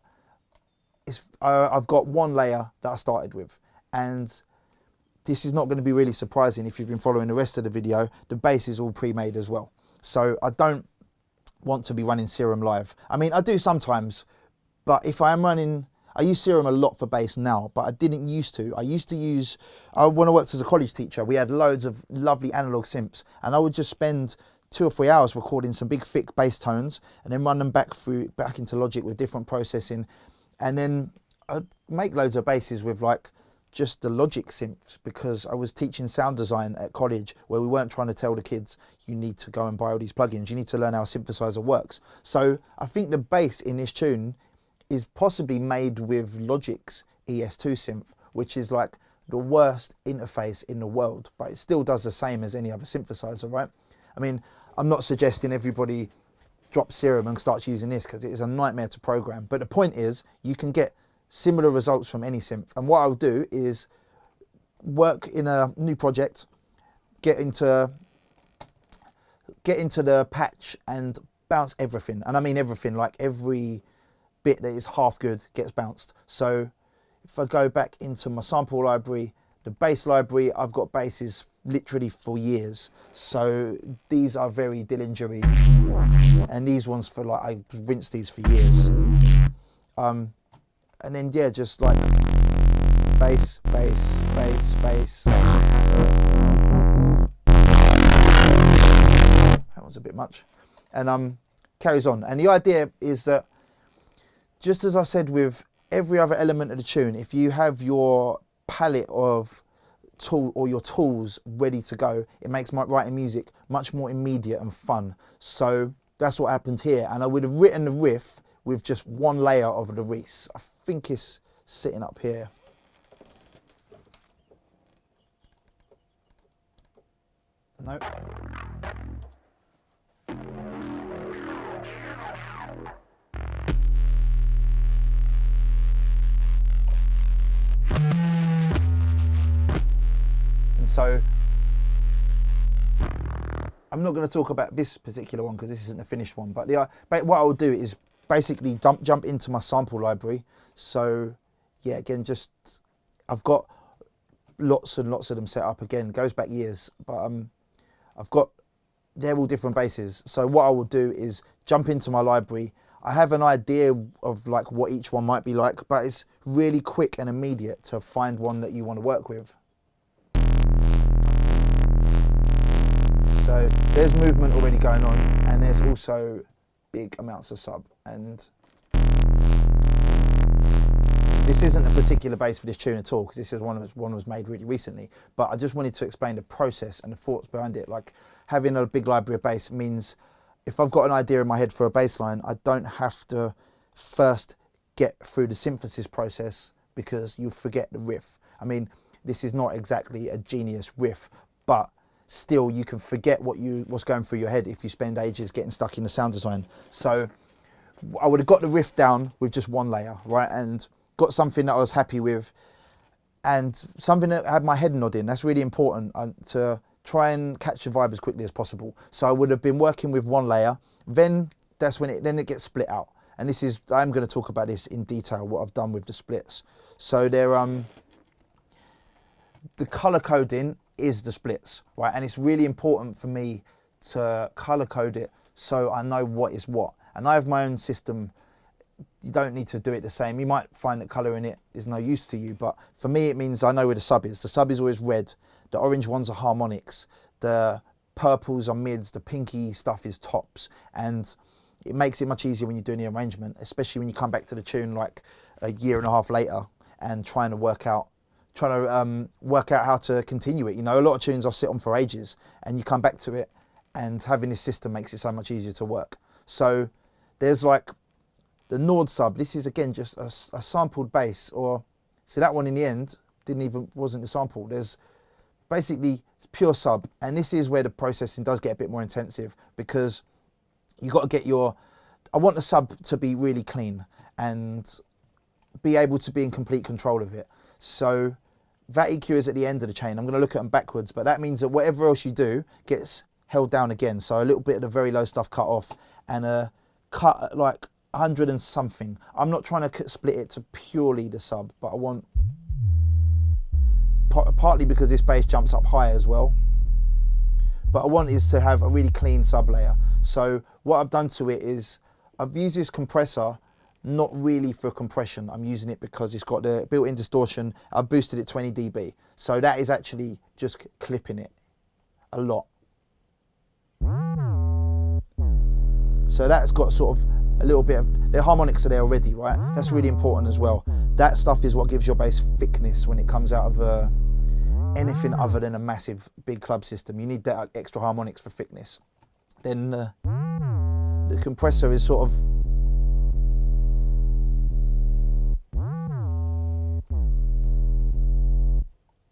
I've got one layer that I started with, and this is not going to be really surprising if you've been following the rest of the video. The bass is all pre-made as well, so I don't want to be running Serum live. I mean, I do sometimes, but if I am running, I use Serum a lot for bass now, but I didn't used to. I used to use, when I worked as a college teacher, we had loads of lovely analog synths, and I would just spend 2 or 3 hours recording some big thick bass tones and then run them back into Logic with different processing, and then I'd make loads of basses with like just the Logic synths because I was teaching sound design at college where we weren't trying to tell the kids you need to go and buy all these plugins, you need to learn how a synthesizer works. So I think the bass in this tune is possibly made with Logic's ES2 synth, which is like the worst interface in the world, but it still does the same as any other synthesizer, right? I mean, I'm not suggesting everybody drop Serum and starts using this because it is a nightmare to program. But the point is, you can get similar results from any synth. And what I'll do is work in a new project, get into the patch and bounce everything. And I mean everything, like every bit that is half good gets bounced. So if I go back into my sample library, the bass library, I've got basses literally for years. So these are very Dillinger-y, and these ones for like, I rinsed these for years. And then yeah, just like bass, bass, bass, bass. That was a bit much. And carries on. And the idea is that, just as I said with every other element of the tune, if you have your palette of tool or your tools ready to go, it makes my writing music much more immediate and fun. So that's what happened here. And I would have written the riff with just one layer of the Reese. I think it's sitting up here. Nope. And so I'm not going to talk about this particular one because this isn't a finished one, but what I'll do is basically jump into my sample library. So yeah, again, just I've got lots and lots of them set up. Again, goes back years, but they're all different basses. So what I will do is jump into my library. I have an idea of like what each one might be like, but it's really quick and immediate to find one that you want to work with. So there's movement already going on, and there's also big amounts of sub. And this isn't a particular bass for this tune at all, because this is one was made really recently. But I just wanted to explain the process and the thoughts behind it. Like, having a big library of bass means if I've got an idea in my head for a bass line, I don't have to first get through the synthesis process, because you forget the riff. I mean, this is not exactly a genius riff, but still you can forget what's going through your head if you spend ages getting stuck in the sound design. So I would have got the riff down with just one layer, right? And got something that I was happy with, and something that had my head nodding. That's really important, to try and catch the vibe as quickly as possible. So I would have been working with one layer, then that's when it gets split out. And this is, I'm going to talk about this in detail, what I've done with the splits. So they're the color coding is the splits, right? And it's really important for me to color code it so I know what is what. And I have my own system. You don't need to do it the same. You might find that colouring it is no use to you, but for me it means I know where the sub is. The sub is always red, the orange ones are harmonics, the purples are mids, the pinky stuff is tops, and it makes it much easier when you're doing the arrangement, especially when you come back to the tune like a year and a half later and trying to work out how to continue it. You know, a lot of tunes I'll sit on for ages, and you come back to it, and having this system makes it so much easier to work. So there's like the Nord sub. This is again just a sampled bass, or see that one in the end wasn't a sample. There's basically pure sub, and this is where the processing does get a bit more intensive, because you got to get I want the sub to be really clean and be able to be in complete control of it. So that EQ is at the end of the chain. I'm going to look at them backwards, but that means that whatever else you do gets held down again. So a little bit of the very low stuff cut off, and a cut at like 100 and something. I'm not trying to split it to purely the sub, but I want, partly because this bass jumps up high as well, but I want is to have a really clean sub layer. So what I've done to it is I've used this compressor, not really for compression. I'm using it because it's got the built-in distortion. I've boosted it 20 dB. So that is actually just clipping it a lot. So that's got sort of a little bit of, the harmonics are there already, right? That's really important as well. That stuff is what gives your bass thickness when it comes out of anything other than a massive big club system. You need that extra harmonics for thickness. Then the compressor is sort of,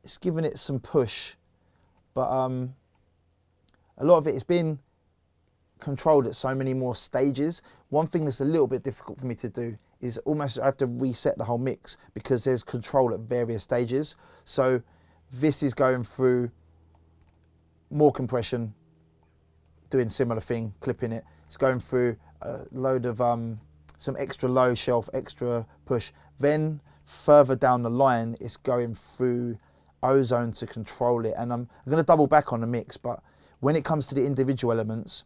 it's giving it some push, but a lot of it is being controlled at so many more stages. One thing that's a little bit difficult for me to do is almost I have to reset the whole mix, because there's control at various stages. So this is going through more compression, doing similar thing, clipping it. It's going through a load of some extra low shelf, extra push. Then further down the line, it's going through ozone to control it. And I'm going to double back on the mix, but when it comes to the individual elements,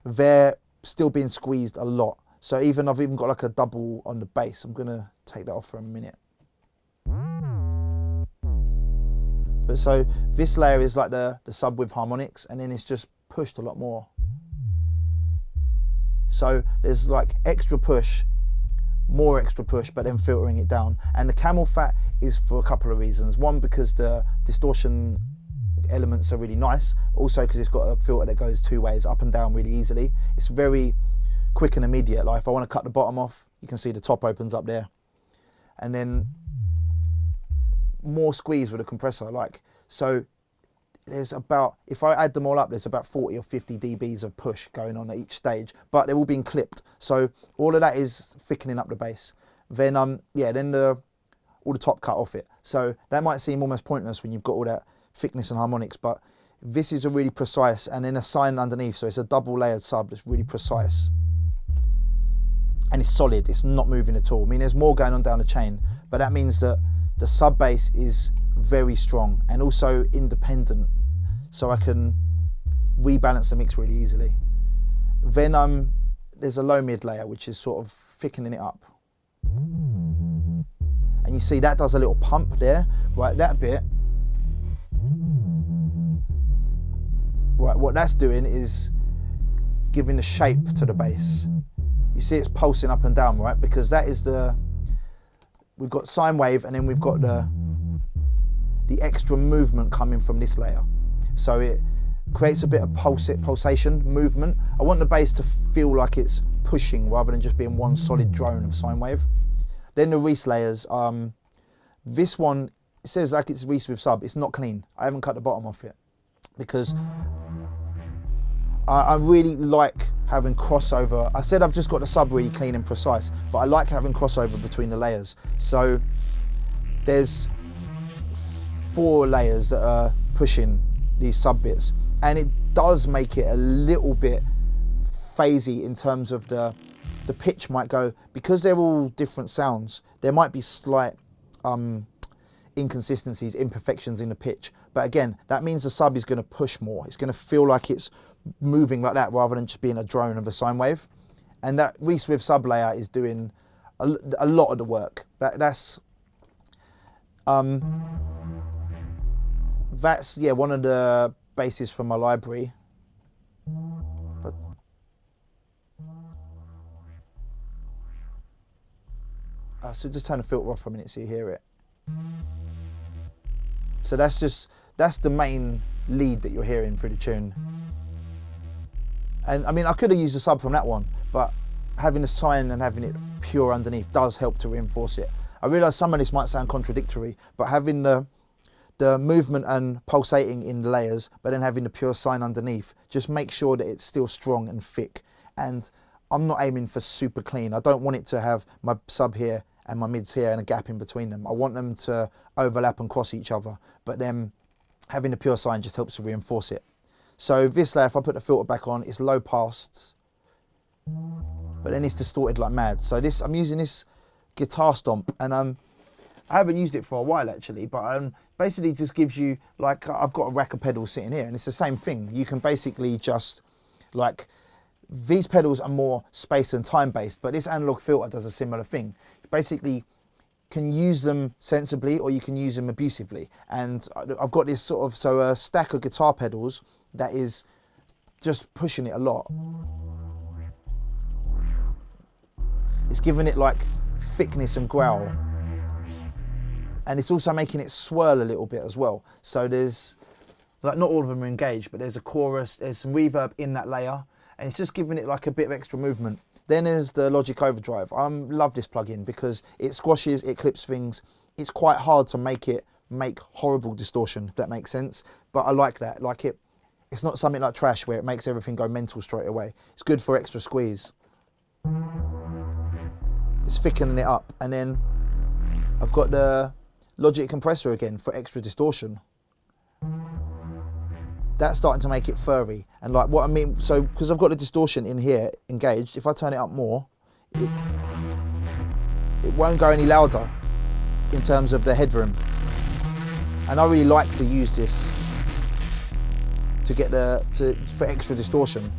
they're still being squeezed a lot. So I've even got like a double on the bass. I'm going to take that off for a minute. But so this layer is like the sub with harmonics, and then it's just pushed a lot more. So there's like extra push, more extra push, but then filtering it down. And the camel fat is for a couple of reasons. One, because the distortion elements are really nice. Also, because it's got a filter that goes two ways, up and down really easily. It's very quick and immediate. Like if I want to cut the bottom off, you can see the top opens up there. And then more squeeze with a compressor. Like, so there's about, if I add them all up, there's about 40 or 50 dBs of push going on at each stage, but they're all being clipped. So all of that is thickening up the bass. Then then all the top cut off it. So that might seem almost pointless when you've got all that thickness and harmonics, but this is a really precise, and then a sine underneath. So it's a double layered sub that's really precise. And it's solid, it's not moving at all. I mean, there's more going on down the chain, but that means that the sub bass is very strong and also independent, so I can rebalance the mix really easily. Then there's a low mid layer which is sort of thickening it up, and you see that does a little pump there, right? That bit, right, what that's doing is giving the shape to the bass. You see it's pulsing up and down, right? Because that is we've got sine wave, and then we've got the extra movement coming from this layer. So it creates a bit of pulsation, movement. I want the bass to feel like it's pushing rather than just being one solid drone of sine wave. Then the Reese layers. This one, it says like it's Reese with sub. It's not clean. I haven't cut the bottom off it because I really like having crossover. I said I've just got the sub really clean and precise, but I like having crossover between the layers. So there's 4 layers that are pushing these sub bits, and it does make it a little bit phasey in terms of the pitch might go, because they're all different sounds, there might be slight inconsistencies, imperfections in the pitch. But again, that means the sub is going to push more. It's going to feel like it's moving like that rather than just being a drone of a sine wave. And that Reese with sub layer is doing a lot of the work. That's one of the basses from my library. But so just turn the filter off for a minute so you hear it. So that's the main lead that you're hearing through the tune. And I mean, I could have used a sub from that one, but having the sine and having it pure underneath does help to reinforce it. I realise some of this might sound contradictory, but having the movement and pulsating in the layers, but then having the pure sine underneath, just make sure that it's still strong and thick. And I'm not aiming for super clean. I don't want it to have my sub here and my mids here and a gap in between them. I want them to overlap and cross each other, but then having the pure sine just helps to reinforce it. So this layer, if I put the filter back on, it's low passed, but then it's distorted like mad. So this, I'm using this guitar stomp, and I haven't used it for a while actually, but basically just gives you, like, I've got a rack of pedals sitting here, and it's the same thing. You can basically just, like, these pedals are more space and time based, but this analog filter does a similar thing. You basically can use them sensibly or you can use them abusively. And I've got this sort of, a stack of guitar pedals that is just pushing it a lot. It's giving it like thickness and growl. And it's also making it swirl a little bit as well. So there's, like, not all of them are engaged, but there's a chorus, there's some reverb in that layer, and it's just giving it like a bit of extra movement. Then there's the Logic Overdrive. I love this plugin because it squashes, it clips things. It's quite hard to make horrible distortion, if that makes sense. But I like that. Like it's not something like Trash where it makes everything go mental straight away. It's good for extra squeeze. It's thickening it up. And then I've got the Logic compressor again for extra distortion. That's starting to make it furry. And like what I mean, so because I've got the distortion in here engaged, if I turn it up more, it won't go any louder in terms of the headroom. And I really like to use this to get for extra distortion.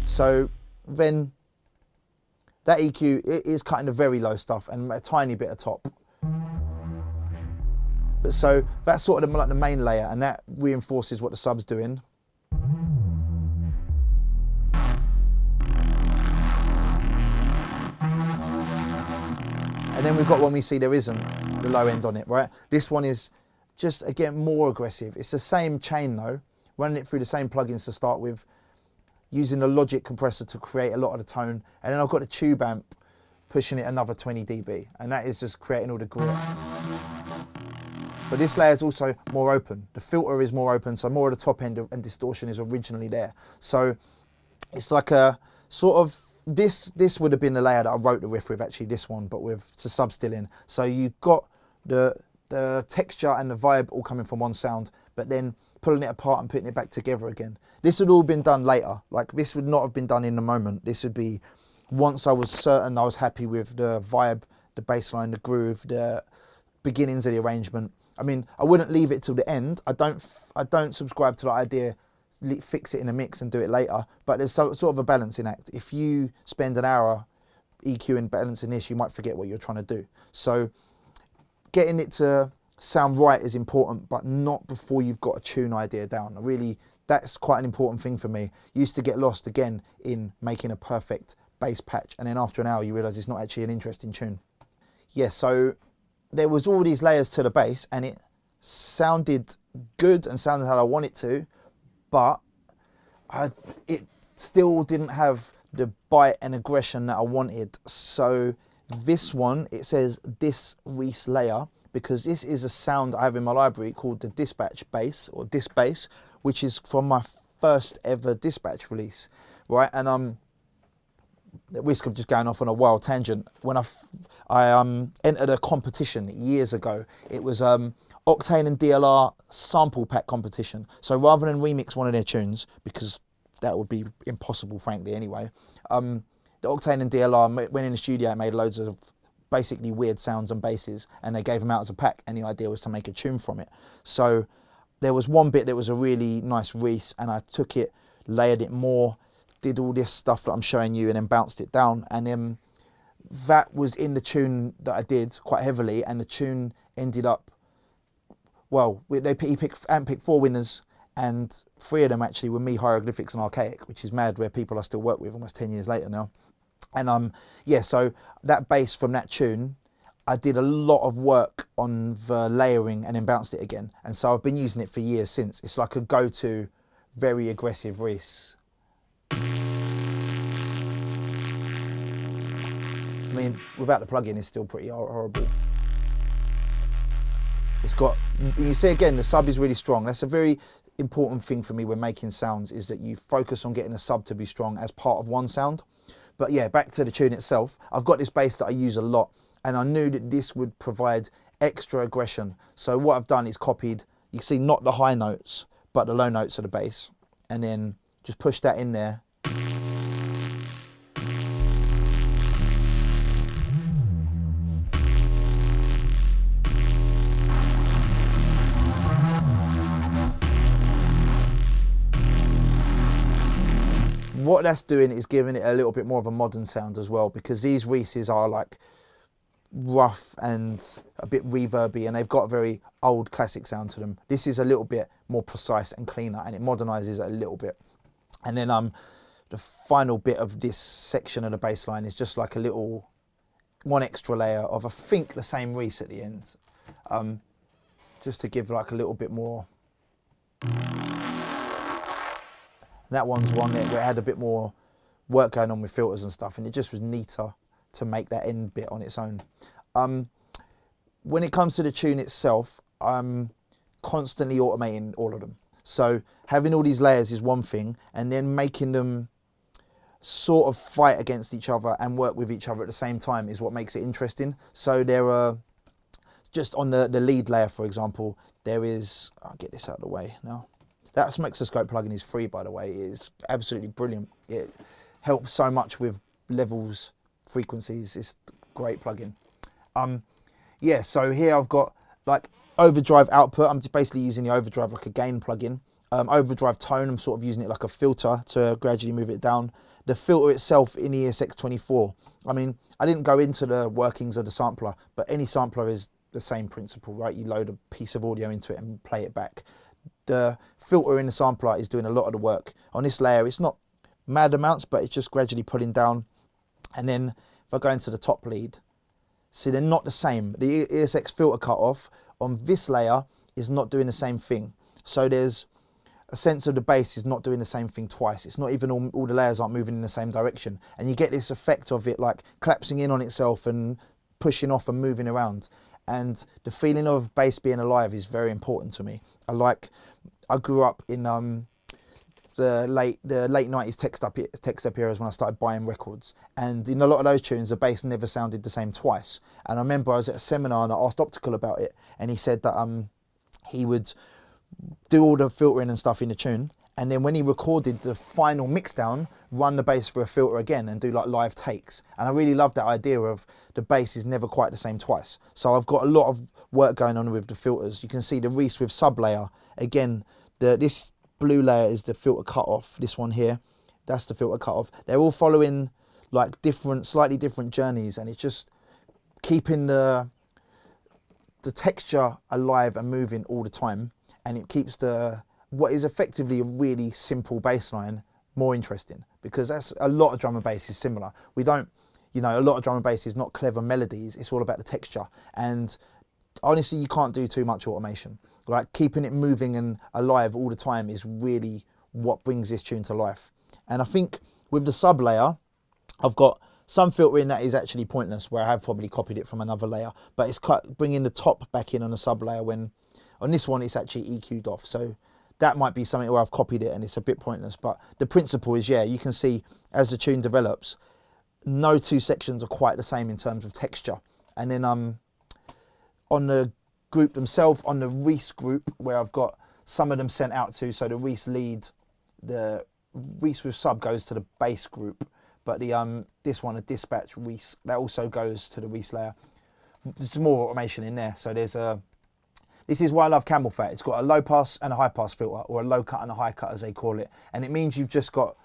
So then that EQ, it is cutting the very low stuff and a tiny bit of top. But so that's sort of like the main layer, and that reinforces what the sub's doing. then we've got one we see there isn't the low end on it, right? This one is just, again, more aggressive. It's the same chain though, running it through the same plugins to start with, using the Logic compressor to create a lot of the tone. And then I've got the tube amp pushing it another 20 dB. And that is just creating all the grit. But this layer is also more open. The filter is more open, so more of the top end and distortion is originally there. So it's like a sort of, this would have been the layer that I wrote the riff with, actually, this one, but with the sub still in. So you've got the texture and the vibe all coming from one sound, but then pulling it apart and putting it back together again. This would all been done later. Like, this would not have been done in the moment. This would be once I was certain I was happy with the vibe, the bass line, the groove, the beginnings of the arrangement. I mean, I wouldn't leave it till the end. I don't subscribe to the idea, fix it in a mix and do it later. But there's sort of a balancing act. If you spend an hour EQing, balancing this, you might forget what you're trying to do. So getting it to sound right is important, but not before you've got a tune idea down. Really, that's quite an important thing for me. Used to get lost again in making a perfect bass patch, and then after an hour you realise it's not actually an interesting tune. Yeah, so there was all these layers to the bass, and it sounded good and sounded how I want it to, but it still didn't have the bite and aggression that I wanted. So this one, it says this Reese layer, because this is a sound I have in my library called the Dispatch bass, or Dis bass, which is from my first ever Dispatch release, right? And at risk of just going off on a wild tangent, when I entered a competition years ago, it was Octane and DLR sample pack competition. So rather than remix one of their tunes, because that would be impossible, frankly, anyway, the Octane and DLR went in the studio and made loads of basically weird sounds and basses, and they gave them out as a pack, and the idea was to make a tune from it. So there was one bit that was a really nice Reese, and I took it, layered it more, did all this stuff that I'm showing you, and then bounced it down, and then that was in the tune that I did quite heavily, and the tune ended up, well, Ant picked 4 winners, and 3 of them actually were me, Hieroglyphics and Archaic, which is mad, where people I still work with almost 10 years later now. And yeah, so that bass from that tune, I did a lot of work on the layering and then bounced it again. And so I've been using it for years since. It's like a go-to, very aggressive Reese. I mean, without the plugin, it's still pretty horrible. It's got, you see again, the sub is really strong. That's a very important thing for me when making sounds, is that you focus on getting the sub to be strong as part of one sound. But yeah, back to the tune itself. I've got this bass that I use a lot, and I knew that this would provide extra aggression. So what I've done is copied, you see, not the high notes, but the low notes of the bass, and then just push that in there. What that's doing is giving it a little bit more of a modern sound as well, because these Reeses are like rough and a bit reverby, and they've got a very old classic sound to them. This is a little bit more precise and cleaner, and it modernizes it a little bit. And then the final bit of this section of the bass line is just like a little, one extra layer of, I think, the same Reese at the end, just to give like a little bit more. That one's one where it had a bit more work going on with filters and stuff, and it just was neater to make that end bit on its own. When it comes to the tune itself, I'm constantly automating all of them. So having all these layers is one thing, and then making them sort of fight against each other and work with each other at the same time is what makes it interesting. So there are, just on the lead layer, for example, there is, I'll get this out of the way now. That Masterclass plugin is free, by the way. It is absolutely brilliant. It helps so much with levels, frequencies. It's a great plugin. Yeah, so here I've got like overdrive output. I'm just basically using the overdrive like a gain plugin. Overdrive tone, I'm sort of using it like a filter to gradually move it down. The filter itself in the ESX24. I mean, I didn't go into the workings of the sampler, but any sampler is the same principle, right? You load a piece of audio into it and play it back. The filter in the sampler is doing a lot of the work. On this layer, it's not mad amounts, but it's just gradually pulling down. And then if I go into the top lead, See, they're not the same. The ESX filter cutoff on this layer is not doing the same thing. So there's a sense of the bass is not doing the same thing twice. It's not even all the layers aren't moving in the same direction. And you get this effect of it like collapsing in on itself and pushing off and moving around. And the feeling of bass being alive is very important to me. I grew up in the late 90s tech step eras when I started buying records, and in a lot of those tunes the bass never sounded the same twice. And I remember I was at a seminar and I asked Optical about it, and he said that he would do all the filtering and stuff in the tune, and then when he recorded the final mix down, run the bass for a filter again and do like live takes. And I really love that idea of the bass is never quite the same twice. So I've got a lot of work going on with the filters. You can see the Reese with sub layer again. This blue layer is the filter cutoff. This one here, that's the filter cutoff. They're all following like slightly different journeys, and it's just keeping the texture alive and moving all the time, and it keeps what is effectively a really simple bass line more interesting, because that's a lot of drum and bass is similar. We don't, a lot of drum and bass is not clever melodies. It's all about the texture, and honestly, you can't do too much automation. Like keeping it moving and alive all the time is really what brings this tune to life. And I think with the sub layer, I've got some filtering that is actually pointless, where I have probably copied it from another layer, but it's bringing the top back in on the sub layer when on this one it's actually EQ'd off. So that might be something where I've copied it and it's a bit pointless. But the principle is, yeah, you can see as the tune develops, no two sections are quite the same in terms of texture. And then on the group themselves, on the Reese group, where I've got some of them sent out to, so the Reese lead, the Reese with sub goes to the bass group, but the this one, a dispatch Reese, that also goes to the Reese layer. There's more automation in there. So this is why I love Camel Fat. It's got a low pass and a high pass filter, or a low cut and a high cut as they call it. And it means you've just got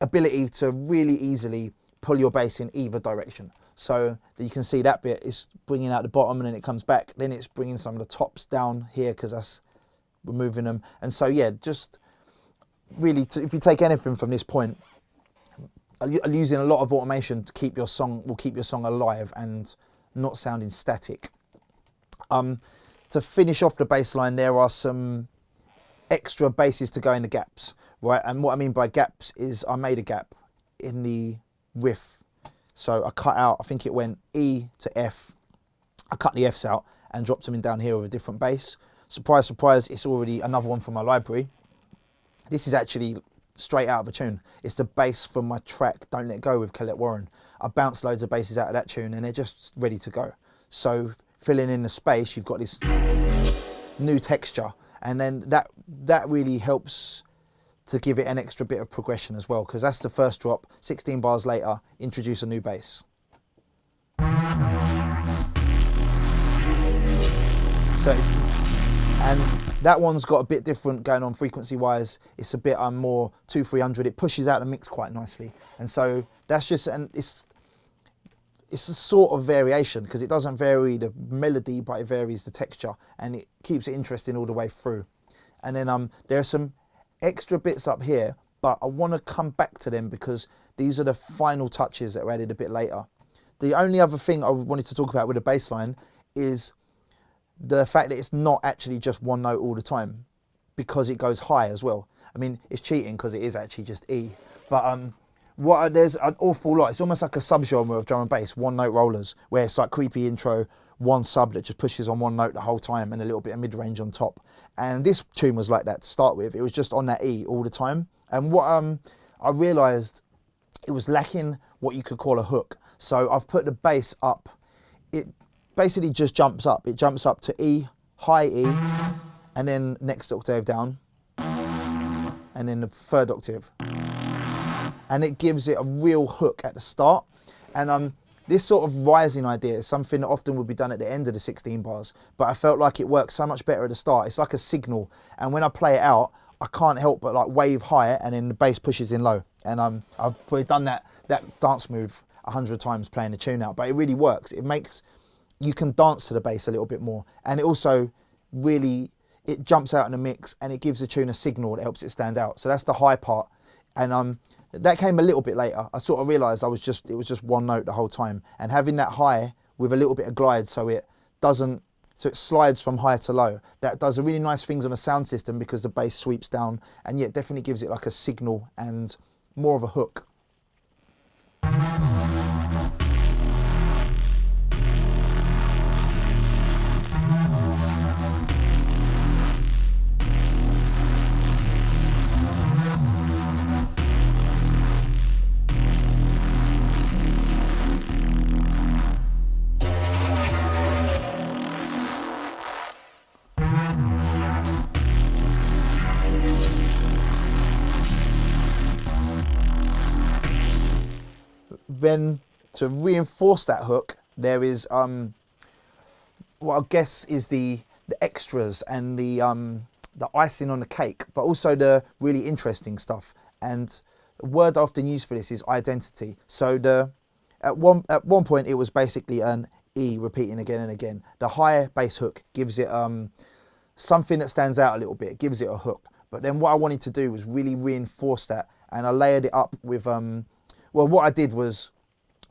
ability to really easily pull your bass in either direction. So you can see that bit is bringing out the bottom and then it comes back. Then it's bringing some of the tops down here because we're moving them. And so, yeah, just really, if you take anything from this point, using a lot of automation to keep your song alive and not sounding static. To finish off the bass line, there are some extra basses to go in the gaps, right? And what I mean by gaps is I made a gap in the riff. So I cut out, I think it went E to F. I cut the Fs out and dropped them in down here with a different bass. Surprise, surprise, it's already another one from my library. This is actually straight out of a tune. It's the bass from my track Don't Let Go with Colette Warren. I bounced loads of basses out of that tune and they're just ready to go. So filling in the space, you've got this new texture, and then that really helps to give it an extra bit of progression as well, because that's the first drop. 16 bars later, introduce a new bass. So, and that one's got a bit different going on frequency wise. It's a bit more 200-300. It pushes out the mix quite nicely, and so that's just, and it's a sort of variation because it doesn't vary the melody, but it varies the texture, and it keeps it interesting all the way through. And then there are some extra bits up here, but I want to come back to them because these are the final touches that are added a bit later. The only other thing I wanted to talk about with the bass line is the fact that it's not actually just one note all the time, because it goes high as well. I mean, it's cheating because it is actually just E, but there's an awful lot. It's almost like a subgenre of drum and bass, one note rollers, where it's like creepy intro, one sub that just pushes on one note the whole time and a little bit of mid-range on top. And this tune was like that to start with. It was just on that E all the time. And what I realised, it was lacking what you could call a hook. So I've put the bass up. It basically just jumps up. It jumps up to E, high E, and then next octave down, and then the third octave. And it gives it a real hook at the start. And this sort of rising idea is something that often would be done at the end of the 16 bars, but I felt like it works so much better at the start. It's like a signal, and when I play it out, I can't help but like wave higher, and then the bass pushes in low. And I've probably done that dance move 100 times playing the tune out, but it really works. It makes, you can dance to the bass a little bit more, and it also really, it jumps out in the mix, and it gives the tune a signal that helps it stand out. So that's the high part. And that came a little bit later. I sort of realised it was just one note the whole time, and having that high with a little bit of glide, so it slides from high to low. That does a really nice things on a sound system because the bass sweeps down, and yeah, it definitely gives it like a signal and more of a hook. Then to reinforce that hook, there is what I guess is the extras and the icing on the cake, but also the really interesting stuff. And the word I often use for this is identity. So at one point it was basically an E repeating again and again. The high bass hook gives it something that stands out a little bit. It gives it a hook. But then what I wanted to do was really reinforce that, and I layered it up with well, what I did was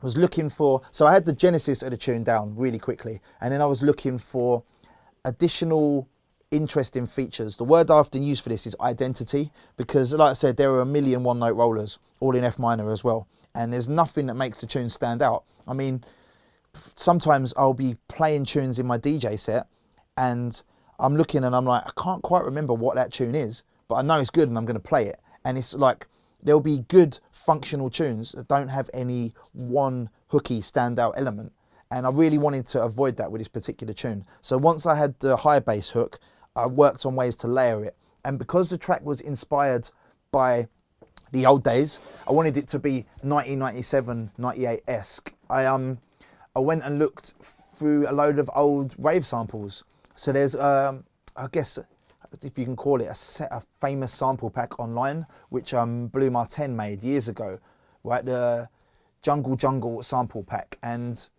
looking for, so I had the genesis of the tune down really quickly, and then I was looking for additional interesting features. The word I often use for this is identity, because like I said, there are a million one-note rollers, all in F minor as well, and there's nothing that makes the tune stand out. I mean, sometimes I'll be playing tunes in my DJ set, and I'm looking and I'm like, I can't quite remember what that tune is, but I know it's good and I'm going to play it. And it's like, there'll be good functional tunes that don't have any one hooky standout element. And I really wanted to avoid that with this particular tune. So once I had the high bass hook, I worked on ways to layer it. And because the track was inspired by the old days, I wanted it to be 1997, 98-esque. I went and looked through a load of old rave samples. So there's, I guess, if you can call it a famous sample pack online, which Blue Martin made years ago, right? The Jungle sample pack, and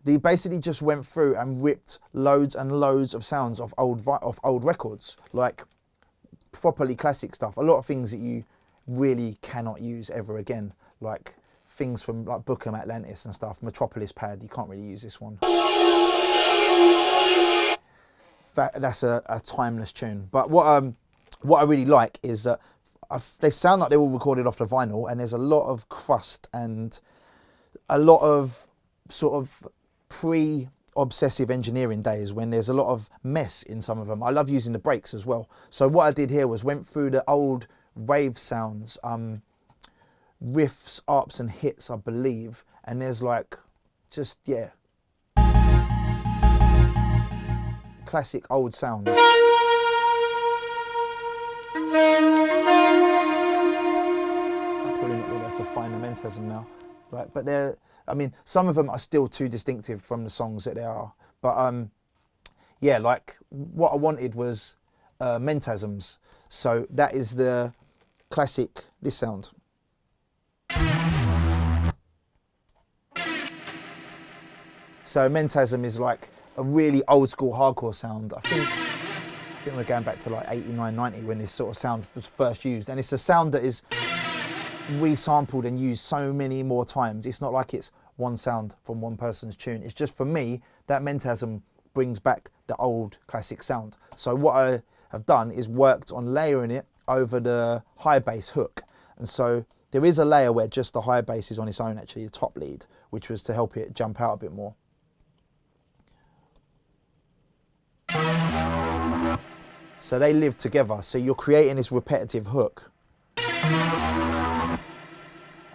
they basically just went through and ripped loads and loads of sounds of old records, like properly classic stuff. A lot of things that you really cannot use ever again, like things from like Bookham Atlantis and stuff. Metropolis Pad, you can't really use this one. That's a timeless tune. But what I really like is that they sound like they're all recorded off the vinyl, and there's a lot of crust and a lot of sort of pre-obsessive engineering days when there's a lot of mess in some of them. I love using the breaks as well. So what I did here was went through the old rave sounds, riffs, arps and hits, I believe, and there's like just, yeah, classic old sounds. I'm probably not really able to find the Mentasm now, right? But they're, I mean, some of them are still too distinctive from the songs that they are. But yeah, like what I wanted was Mentasms. So that is the classic, this sound. So Mentasm is like a really old school hardcore sound. I think we're going back to like 89, 90 when this sort of sound was first used. And it's a sound that is resampled and used so many more times. It's not like it's one sound from one person's tune. It's just, for me, that Mentasm brings back the old classic sound. So what I have done is worked on layering it over the high bass hook. And so there is a layer where just the high bass is on its own, actually, the top lead, which was to help it jump out a bit more. So they live together. So you're creating this repetitive hook.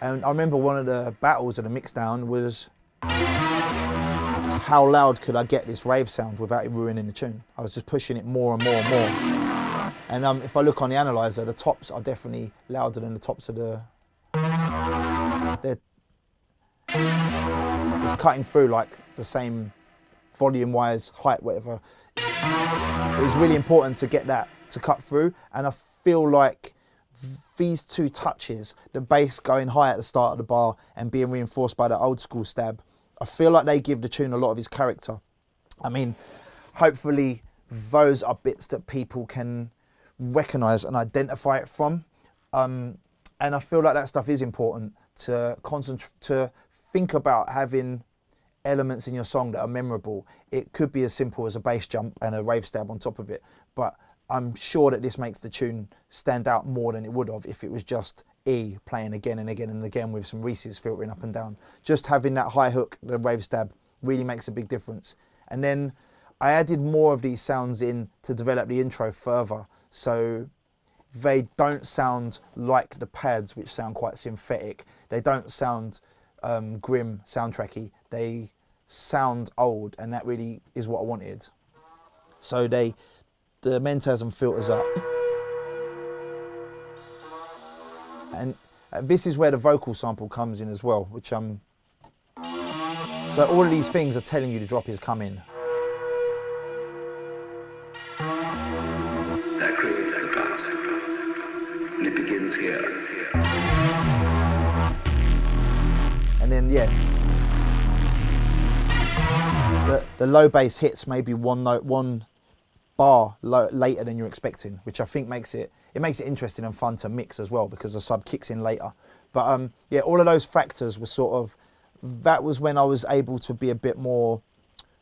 And I remember one of the battles of the mixdown was how loud could I get this rave sound without it ruining the tune. I was just pushing it more and more and more. And if I look on the analyzer, the tops are definitely louder than the tops of the... It's cutting through like the same volume-wise, height, whatever. It was really important to get that to cut through, and I feel like these two touches, the bass going high at the start of the bar and being reinforced by the old school stab, I feel like they give the tune a lot of its character. I mean, hopefully those are bits that people can recognise and identify it from, and I feel like that stuff is important to concentrate, to think about having elements in your song that are memorable. It could be as simple as a bass jump and a rave stab on top of it, but I'm sure that this makes the tune stand out more than it would have if it was just E playing again and again and again with some Reese's filtering up and down. Just having that high hook, the rave stab, really makes a big difference. And then I added more of these sounds in to develop the intro further, so they don't sound like the pads, which sound quite synthetic. They don't sound grim, soundtracky. They sound old, and that really is what I wanted. So the Mentasm filters up, and this is where the vocal sample comes in as well, which so all of these things are telling you the drop is coming. That creates the past, and it begins here. And then the low bass hits maybe one bar later than you're expecting, which I think makes it interesting and fun to mix as well, because the sub kicks in later. But yeah, all of those factors were sort of, that was when I was able to be a bit more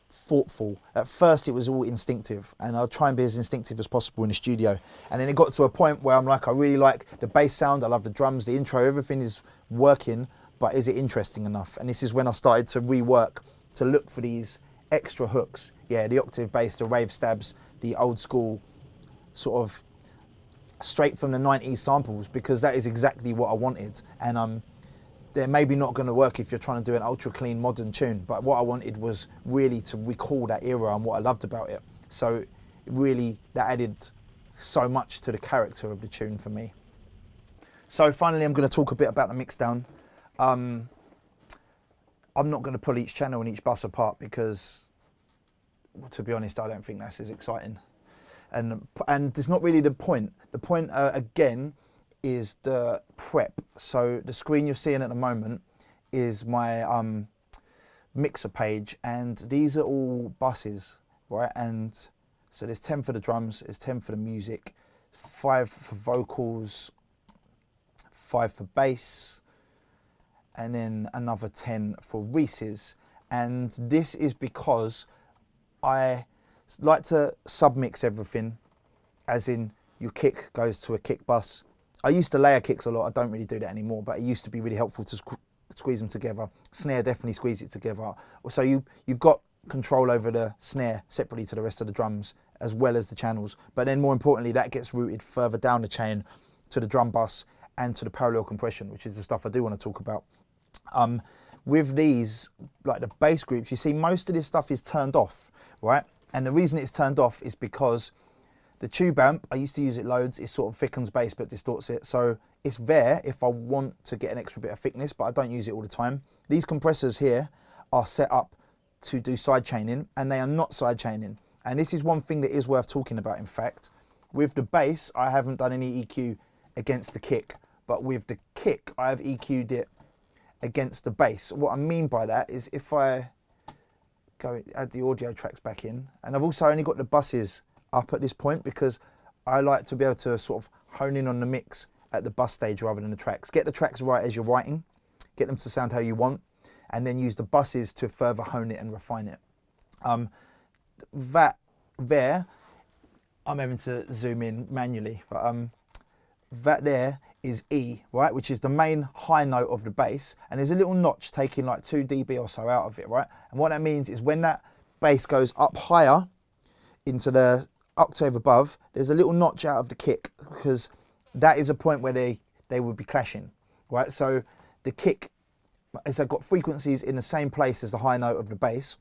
thoughtful. At first it was all instinctive, and I'll try and be as instinctive as possible in the studio, and then it got to a point where I'm like, I really like the bass sound, I love the drums, the intro, everything is working, but is it interesting enough? And this is when I started to rework, to look for these extra hooks. Yeah, the octave bass, the rave stabs, the old school sort of straight from the 90s samples, because that is exactly what I wanted. And they're maybe not going to work if you're trying to do an ultra clean modern tune, but what I wanted was really to recall that era and what I loved about it. So really that added so much to the character of the tune for me. So finally I'm going to talk a bit about the mixdown. I'm not going to pull each channel and each bus apart, because to be honest I don't think that's as exciting, and it's not really the point. The point again is the prep. So the screen you're seeing at the moment is my mixer page, and these are all buses, right? And so there's 10 for the drums, there's 10 for the music, 5 for vocals, 5 for bass, and then another 10 for Reese's. And this is because I like to submix everything, as in your kick goes to a kick bus. I used to layer kicks a lot, I don't really do that anymore, but it used to be really helpful to squeeze them together. Snare, definitely squeeze it together. So you've got control over the snare separately to the rest of the drums, as well as the channels. But then more importantly, that gets routed further down the chain to the drum bus and to the parallel compression, which is the stuff I do want to talk about. With these, like the bass groups, you see most of this stuff is turned off, right? And the reason it's turned off is because the tube amp, I used to use it loads, it sort of thickens bass but distorts it. So it's there if I want to get an extra bit of thickness, but I don't use it all the time. These compressors here are set up to do side chaining, and they are not side chaining. And this is one thing that is worth talking about, in fact. With the bass, I haven't done any EQ against the kick, but with the kick, I have EQ'd it against the bass. What I mean by that is if I go add the audio tracks back in, and I've also only got the buses up at this point because I like to be able to sort of hone in on the mix at the bus stage rather than the tracks. Get the tracks right as you're writing, get them to sound how you want, and then use the buses to further hone it and refine it. That there, I'm having to zoom in manually, but that there is E, right, which is the main high note of the bass, and there's a little notch taking like 2 dB or so out of it, right? And what that means is when that bass goes up higher into the octave above, there's a little notch out of the kick, because that is a point where they would be clashing, right? So the kick has got frequencies in the same place as the high note of the bass,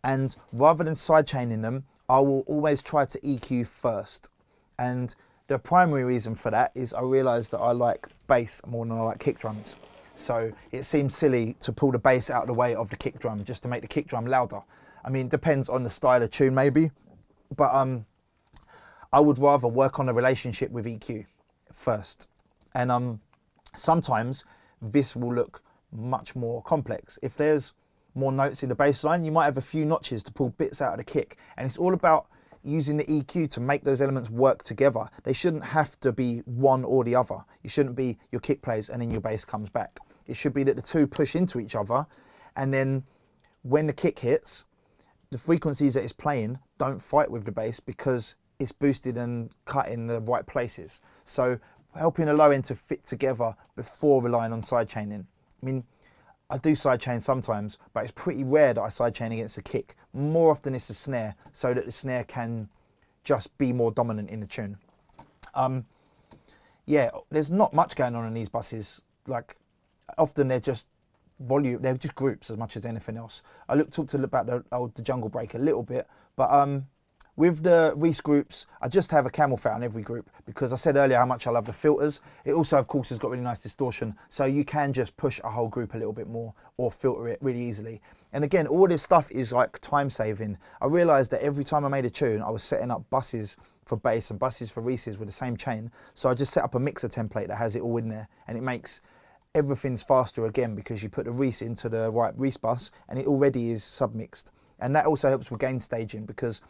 and rather than side chaining them, I will always try to EQ first. And the primary reason for that is I realised that I like bass more than I like kick drums. So it seems silly to pull the bass out of the way of the kick drum just to make the kick drum louder. I mean, it depends on the style of tune maybe, but I would rather work on the relationship with EQ first. And sometimes this will look much more complex. If there's more notes in the bass line, you might have a few notches to pull bits out of the kick. And it's all about using the EQ to make those elements work together. They shouldn't have to be one or the other. It shouldn't be your kick plays and then your bass comes back. It should be that the two push into each other, and then when the kick hits, the frequencies that it's playing don't fight with the bass because it's boosted and cut in the right places. So helping the low end to fit together before relying on side chaining. I mean, I do side chain sometimes, but it's pretty rare that I side chain against a kick. More often it's a snare, so that the snare can just be more dominant in the tune. Yeah, there's not much going on in these buses. Like, often they're just volume, they're just groups as much as anything else. I talked about the jungle break a little bit, but with the Reese groups, I just have a camel fat on every group because I said earlier how much I love the filters. It also, of course, has got really nice distortion, so you can just push a whole group a little bit more or filter it really easily. And again, all this stuff is like time saving. I realised that every time I made a tune, I was setting up buses for bass and buses for Reese's with the same chain. So I just set up a mixer template that has it all in there, and it makes everything's faster again because you put the Reese into the right Reese bus and it already is submixed. And that also helps with gain staging because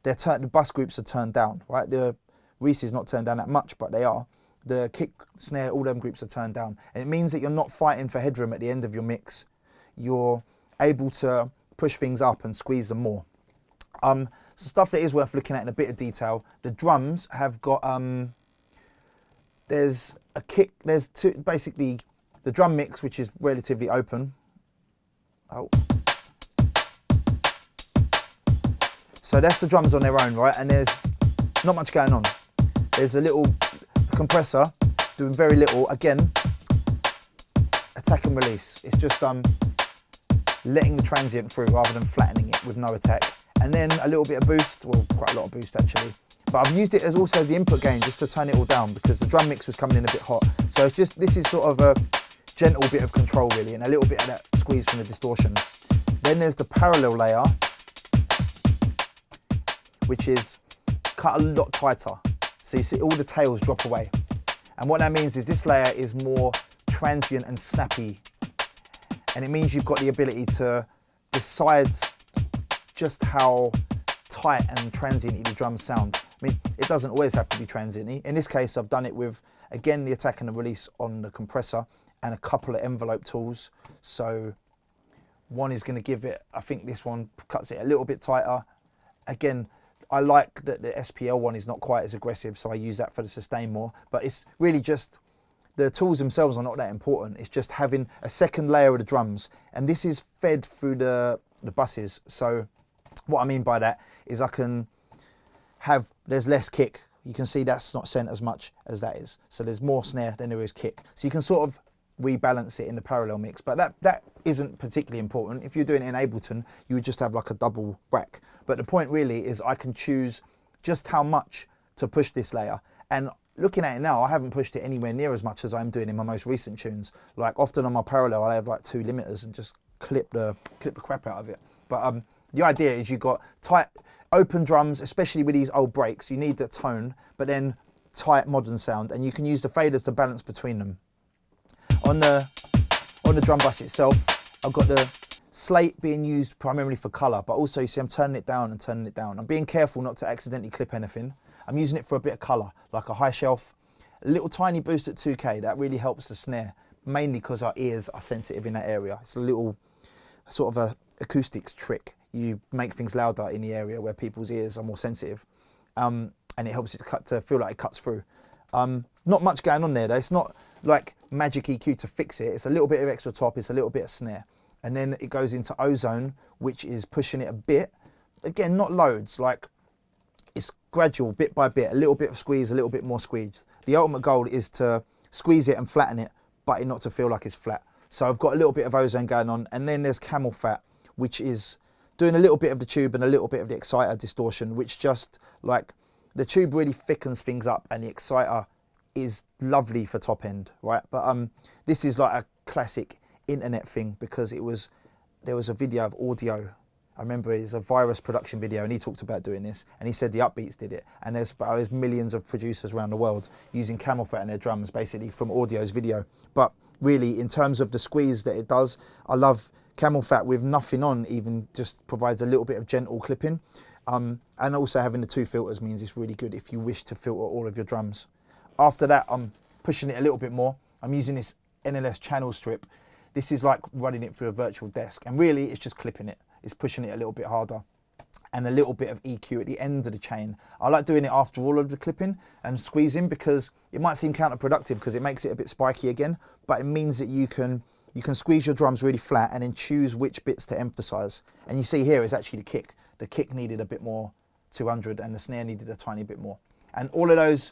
the bus groups are turned down, right? The Reese is not turned down that much, but they are. The kick, snare, all them groups are turned down. And it means that you're not fighting for headroom at the end of your mix. You're able to push things up and squeeze them more. Some stuff that is worth looking at in a bit of detail. The drums have got, there's a kick, there's two, basically the drum mix, which is relatively open. Oh. So that's the drums on their own, right? And there's not much going on. There's a little compressor doing very little. Again, attack and release. It's just letting the transient through rather than flattening it with no attack. And then a little bit of boost, well, quite a lot of boost actually. But I've used it as also the input gain just to turn it all down because the drum mix was coming in a bit hot. So it's just, this is sort of a gentle bit of control really, and a little bit of that squeeze from the distortion. Then there's the parallel layer, which is cut a lot tighter. So you see all the tails drop away. And what that means is this layer is more transient and snappy. And it means you've got the ability to decide just how tight and transienty the drums sound. I mean, it doesn't always have to be transienty. In this case, I've done it with, again, the attack and the release on the compressor and a couple of envelope tools. So one is gonna give it, I think this one cuts it a little bit tighter. Again, I like that the SPL one is not quite as aggressive, so I use that for the sustain more. But it's really just, the tools themselves are not that important. It's just having a second layer of the drums. And this is fed through the buses. So what I mean by that is I can have, there's less kick. You can see that's not sent as much as that is. So there's more snare than there is kick. So you can sort of rebalance it in the parallel mix, but that isn't particularly important. If you're doing it in Ableton, you would just have like a double rack. But the point really is I can choose just how much to push this layer. And looking at it now, I haven't pushed it anywhere near as much as I'm doing in my most recent tunes. Like often on my parallel, I have like 2 limiters and just clip the crap out of it. But the idea is you've got tight, open drums, especially with these old breaks. You need the tone, but then tight modern sound, and you can use the faders to balance between them. On the drum bus itself, I've got the slate being used primarily for colour, but also you see I'm turning it down and turning it down. I'm being careful not to accidentally clip anything. I'm using it for a bit of colour, like a high shelf, a little tiny boost at 2K. That really helps the snare, mainly because our ears are sensitive in that area. It's a little sort of a acoustics trick. You make things louder in the area where people's ears are more sensitive, and it helps it to feel like it cuts through. Not much going on there though. It's not like magic EQ to fix it. It's a little bit of extra top, it's a little bit of snare. And then it goes into ozone, which is pushing it a bit. Again, not loads, like it's gradual, bit by bit, a little bit of squeeze, a little bit more squeeze. The ultimate goal is to squeeze it and flatten it, but it not to feel like it's flat. So I've got a little bit of ozone going on, and then there's camel fat, which is doing a little bit of the tube and a little bit of the exciter distortion, which just like the tube really thickens things up and the exciter is lovely for top end, right? But this is like a classic internet thing because there was a video of audio. I remember it's a Virus production video and he talked about doing this and he said the Upbeats did it, and there's millions of producers around the world using camel fat in their drums basically from Audio's video. But really in terms of the squeeze that it does, I love camel fat with nothing on, even just provides a little bit of gentle clipping. And also having the 2 filters means it's really good if you wish to filter all of your drums. After that, I'm pushing it a little bit more. I'm using this NLS channel strip. this is like running it through a virtual desk, and really it's just clipping it. It's pushing it a little bit harder, and a little bit of EQ at the end of the chain. I like doing it after all of the clipping and squeezing, because it might seem counterproductive because it makes it a bit spiky again, but it means that you can squeeze your drums really flat and then choose which bits to emphasize. And you see here is actually the kick. The kick needed a bit more 200 and the snare needed a tiny bit more. And all of those,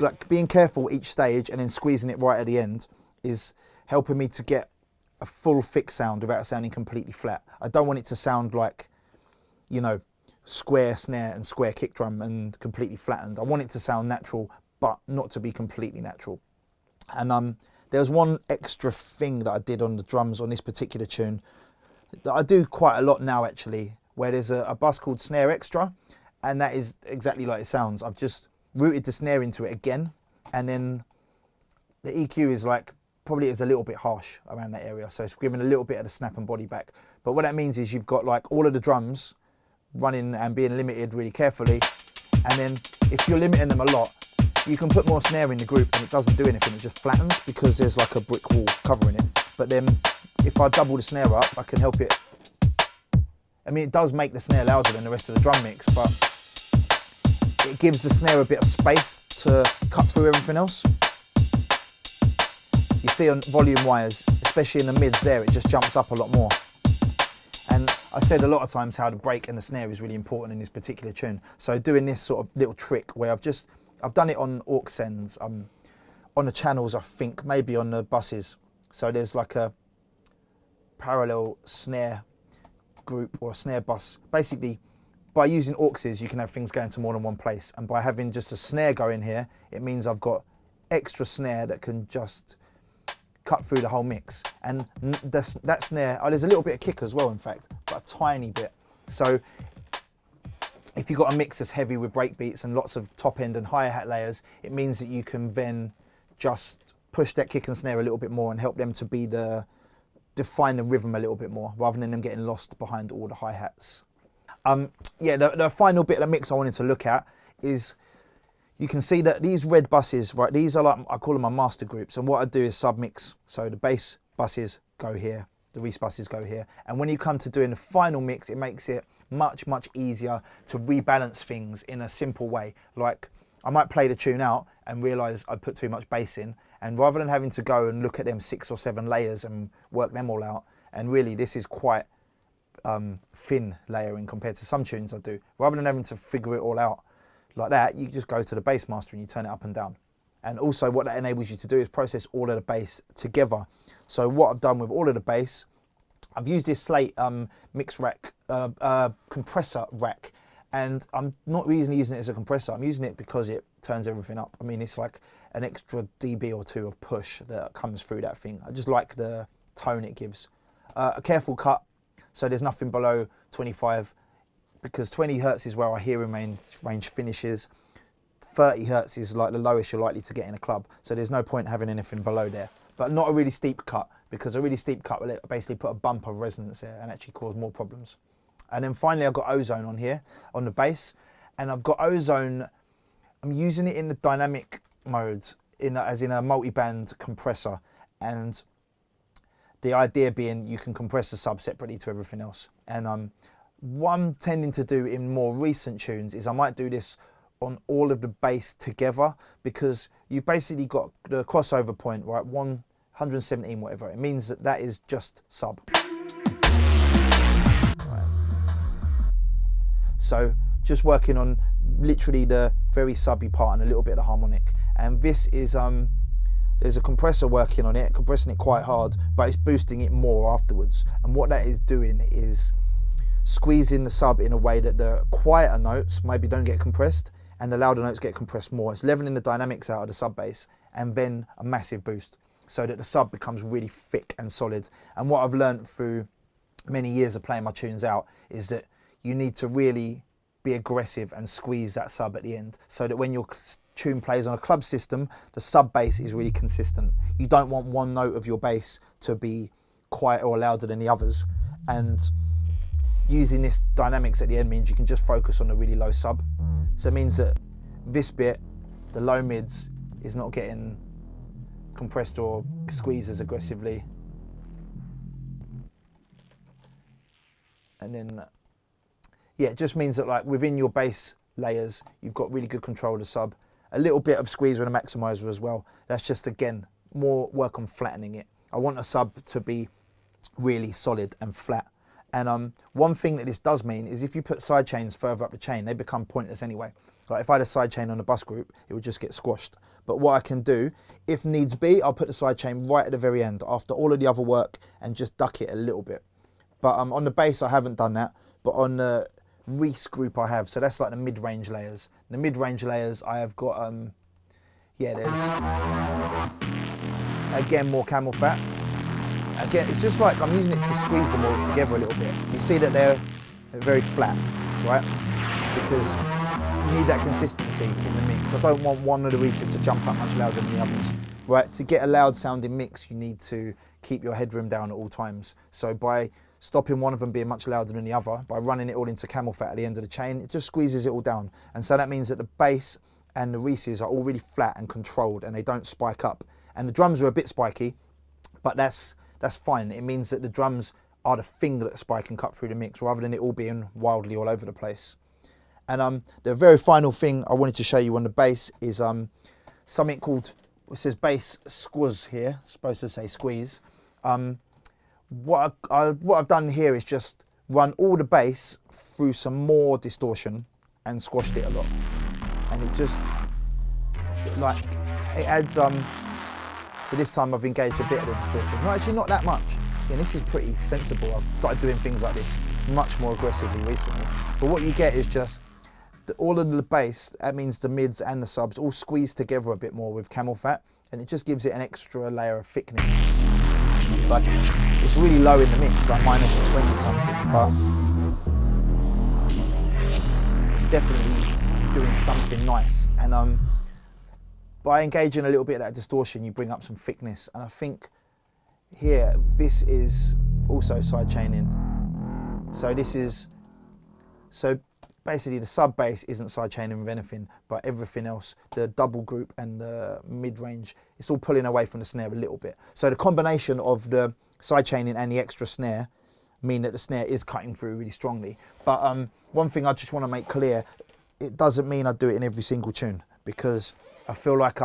like being careful each stage and then squeezing it right at the end, is helping me to get a full thick sound without sounding completely flat. I don't want it to sound like, you know, square snare and square kick drum and completely flattened. I want it to sound natural, but not to be completely natural. And there was one extra thing that I did on the drums on this particular tune that I do quite a lot now actually, where there's a bus called Snare Extra, and that is exactly like it sounds. I've just routed the snare into it again, and then the EQ is like, probably is a little bit harsh around that area, so it's giving a little bit of the snap and body back. But what that means is you've got like all of the drums running and being limited really carefully, and then if you're limiting them a lot, you can put more snare in the group and it doesn't do anything, it just flattens because there's like a brick wall covering it. But then if I double the snare up, I can help it. I mean, it does make the snare louder than the rest of the drum mix, but it gives the snare a bit of space to cut through everything else. You see on volume wires, especially in the mids there, it just jumps up a lot more. And I said a lot of times how the break and the snare is really important in this particular tune. So doing this sort of little trick where I've done it on aux sends, on the channels, I think, maybe on the buses. So there's like a parallel snare group or a snare bus. Basically, by using auxes, you can have things going to more than one place. And by having just a snare going here, it means I've got extra snare that can just cut through the whole mix. And that snare, there's a little bit of kick as well, in fact, but a tiny bit. So if you've got a mix that's heavy with breakbeats and lots of top end and hi-hat layers, it means that you can then just push that kick and snare a little bit more and help them to define the rhythm a little bit more, rather than them getting lost behind all the hi-hats. Yeah, the final bit of the mix I wanted to look at is, you can see that these red buses, right, these are like, I call them my master groups, and what I do is submix. So the bass buses go here, the Reese buses go here, and when you come to doing the final mix, it makes it much easier to rebalance things in a simple way. Like, I might play the tune out and realise I put too much bass in, and rather than having to go and look at them 6 or 7 layers and work them all out, and really this is quite thin layering compared to some tunes I do, rather than having to figure it all out like that, you just go to the bass master and you turn it up and down. And also what that enables you to do is process all of the bass together. So what I've done with all of the bass, I've used this Slate mix rack, compressor rack, and I'm not really using it as a compressor, I'm using it because it turns everything up. I mean, it's like an extra dB or 2 of push that comes through that thing. I just like the tone it gives. A careful cut, so there's nothing below 25, because 20 hertz is where our hearing range finishes. 30 hertz is like the lowest you're likely to get in a club, so there's no point having anything below there. But not a really steep cut, because a really steep cut will basically put a bump of resonance there and actually cause more problems. And then finally I've got ozone on here, on the bass, and I've got ozone, I'm using it in the dynamic mode, as in a multi-band compressor, and the idea being you can compress the sub separately to everything else. And what I'm tending to do in more recent tunes is I might do this on all of the bass together, because you've basically got the crossover point, right, 117 whatever, it means that is just sub. Right. So just working on literally the very subby part and a little bit of the harmonic, and this is there's a compressor working on it, compressing it quite hard, but it's boosting it more afterwards. And what that is doing is squeezing the sub in a way that the quieter notes maybe don't get compressed and the louder notes get compressed more. It's leveling the dynamics out of the sub bass, and then a massive boost so that the sub becomes really thick and solid. And what I've learned through many years of playing my tunes out is that you need to really be aggressive and squeeze that sub at the end, so that when your tune plays on a club system, the sub bass is really consistent. You don't want one note of your bass to be quieter or louder than the others, and using this dynamics at the end means you can just focus on the really low sub. So it means that this bit, the low mids, is not getting compressed or squeezed as aggressively. And then, yeah, it just means that like within your bass layers, you've got really good control of the sub. A little bit of squeeze with a maximizer as well. That's just, again, more work on flattening it. I want a sub to be really solid and flat. And one thing that this does mean is if you put side chains further up the chain, they become pointless anyway. Like if I had a side chain on a bus group, it would just get squashed. But what I can do, if needs be, I'll put the side chain right at the very end after all of the other work and just duck it a little bit. But on the bass, I haven't done that. But on the Reese group, I have. So that's like the mid-range layers. The mid-range layers, I have got, yeah, there's, again, more camel fat. Again, it's just like I'm using it to squeeze them all together a little bit. You see that they're very flat, right? Because you need that consistency in the mix. I don't want one of the Reeses to jump up much louder than the others, right? To get a loud sounding mix, you need to keep your headroom down at all times. So by stopping one of them being much louder than the other, by running it all into camel fat at the end of the chain, it just squeezes it all down. And so that means that the bass and the Reeses are all really flat and controlled and they don't spike up. And the drums are a bit spiky, but that's fine. It means that the drums are the thing that spike and cut through the mix rather than it all being wildly all over the place. And the very final thing I wanted to show you on the bass is something called, it says bass squeeze here, it's supposed to say squeeze. What I've done here is just run all the bass through some more distortion and squashed it a lot. And it just, like, it adds, so this time I've engaged a bit of the distortion. No, actually not that much. Yeah, this is pretty sensible. I've started doing things like this much more aggressively recently. But what you get is just all of the bass, that means the mids and the subs, all squeezed together a bit more with camel fat, and it just gives it an extra layer of thickness. Like, it's really low in the mix, like minus 20 something, but it's definitely doing something nice. And by engaging a little bit of that distortion, you bring up some thickness. And I think here, this is also side chaining. So this is, so basically the sub bass isn't side chaining with anything, but everything else, the double group and the mid range, it's all pulling away from the snare a little bit. So the combination of the side chaining and the extra snare mean that the snare is cutting through really strongly. But one thing I just want to make clear, it doesn't mean I do it in every single tune, because I feel like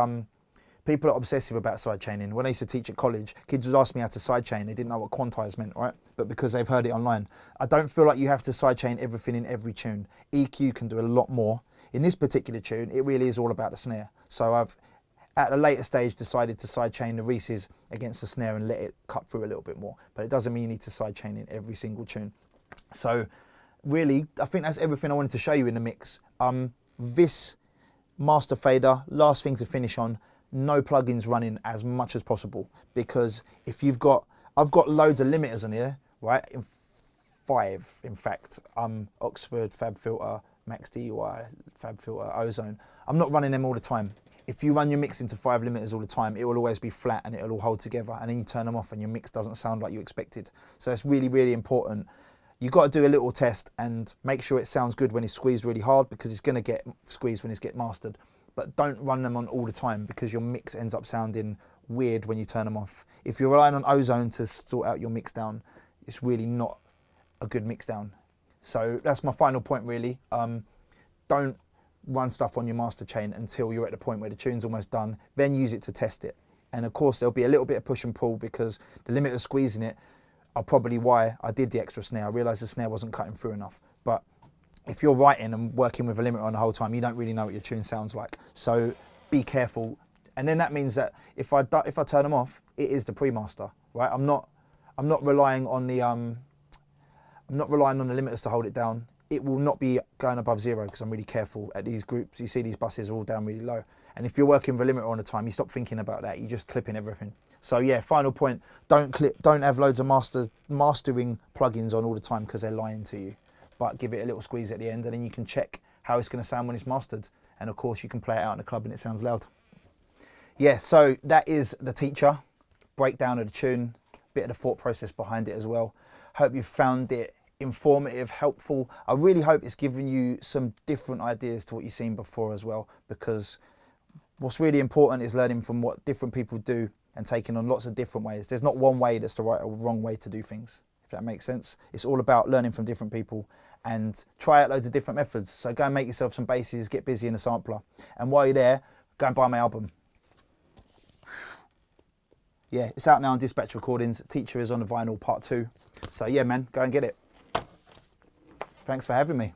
people are obsessive about side chaining. When I used to teach at college, kids would ask me how to side chain. They didn't know what quantize meant, right? But because they've heard it online. I don't feel like you have to side chain everything in every tune. EQ can do a lot more. In this particular tune, it really is all about the snare. So I've, at a later stage, decided to side chain the Reeses against the snare and let it cut through a little bit more. But it doesn't mean you need to side chain in every single tune. So really, I think that's everything I wanted to show you in the mix. This master fader, last thing to finish on, no plugins running as much as possible, because if you've got, I've got loads of limiters on here, right? In 5, in fact, Oxford, Fab Filter, Max DUI, Fab Filter, Ozone. I'm not running them all the time. If you run your mix into 5 limiters all the time, it will always be flat and it'll all hold together, and then you turn them off and your mix doesn't sound like you expected. So it's really, really important. You've got to do a little test and make sure it sounds good when it's squeezed really hard, because it's going to get squeezed when it's get mastered. But don't run them on all the time, because your mix ends up sounding weird when you turn them off. If you're relying on Ozone to sort out your mix down, it's really not a good mix down. So that's my final point really. Don't run stuff on your master chain until you're at the point where the tune's almost done, then use it to test it. And of course there'll be a little bit of push and pull, because the limit of squeezing it are probably why I did the extra snare. I realised the snare wasn't cutting through enough. But if you're writing and working with a limiter on the whole time, you don't really know what your tune sounds like. So be careful. And then that means that if I turn them off, it is the pre-master, right? I'm not relying on the limiters to hold it down. It will not be going above 0, because I'm really careful at these groups. You see these buses are all down really low. And if you're working with a limiter on the time, you stop thinking about that. You're just clipping everything. So yeah, final point, don't have loads of mastering plugins on all the time, because they're lying to you. But give it a little squeeze at the end, and then you can check how it's going to sound when it's mastered. And of course you can play it out in the club and it sounds loud. Yeah, so that is the teacher, breakdown of the tune, bit of the thought process behind it as well. Hope you found it informative, helpful. I really hope it's given you some different ideas to what you've seen before as well, because what's really important is learning from what different people do and taking on lots of different ways. There's not one way that's the right or wrong way to do things. if that makes sense. It's all about learning from different people and try out loads of different methods. So go and make yourself some basses, get busy in the sampler. And while you're there, go and buy my album. Yeah, it's out now on Dispatch Recordings. Teacher is on the vinyl part 2. So yeah, man, go and get it. Thanks for having me.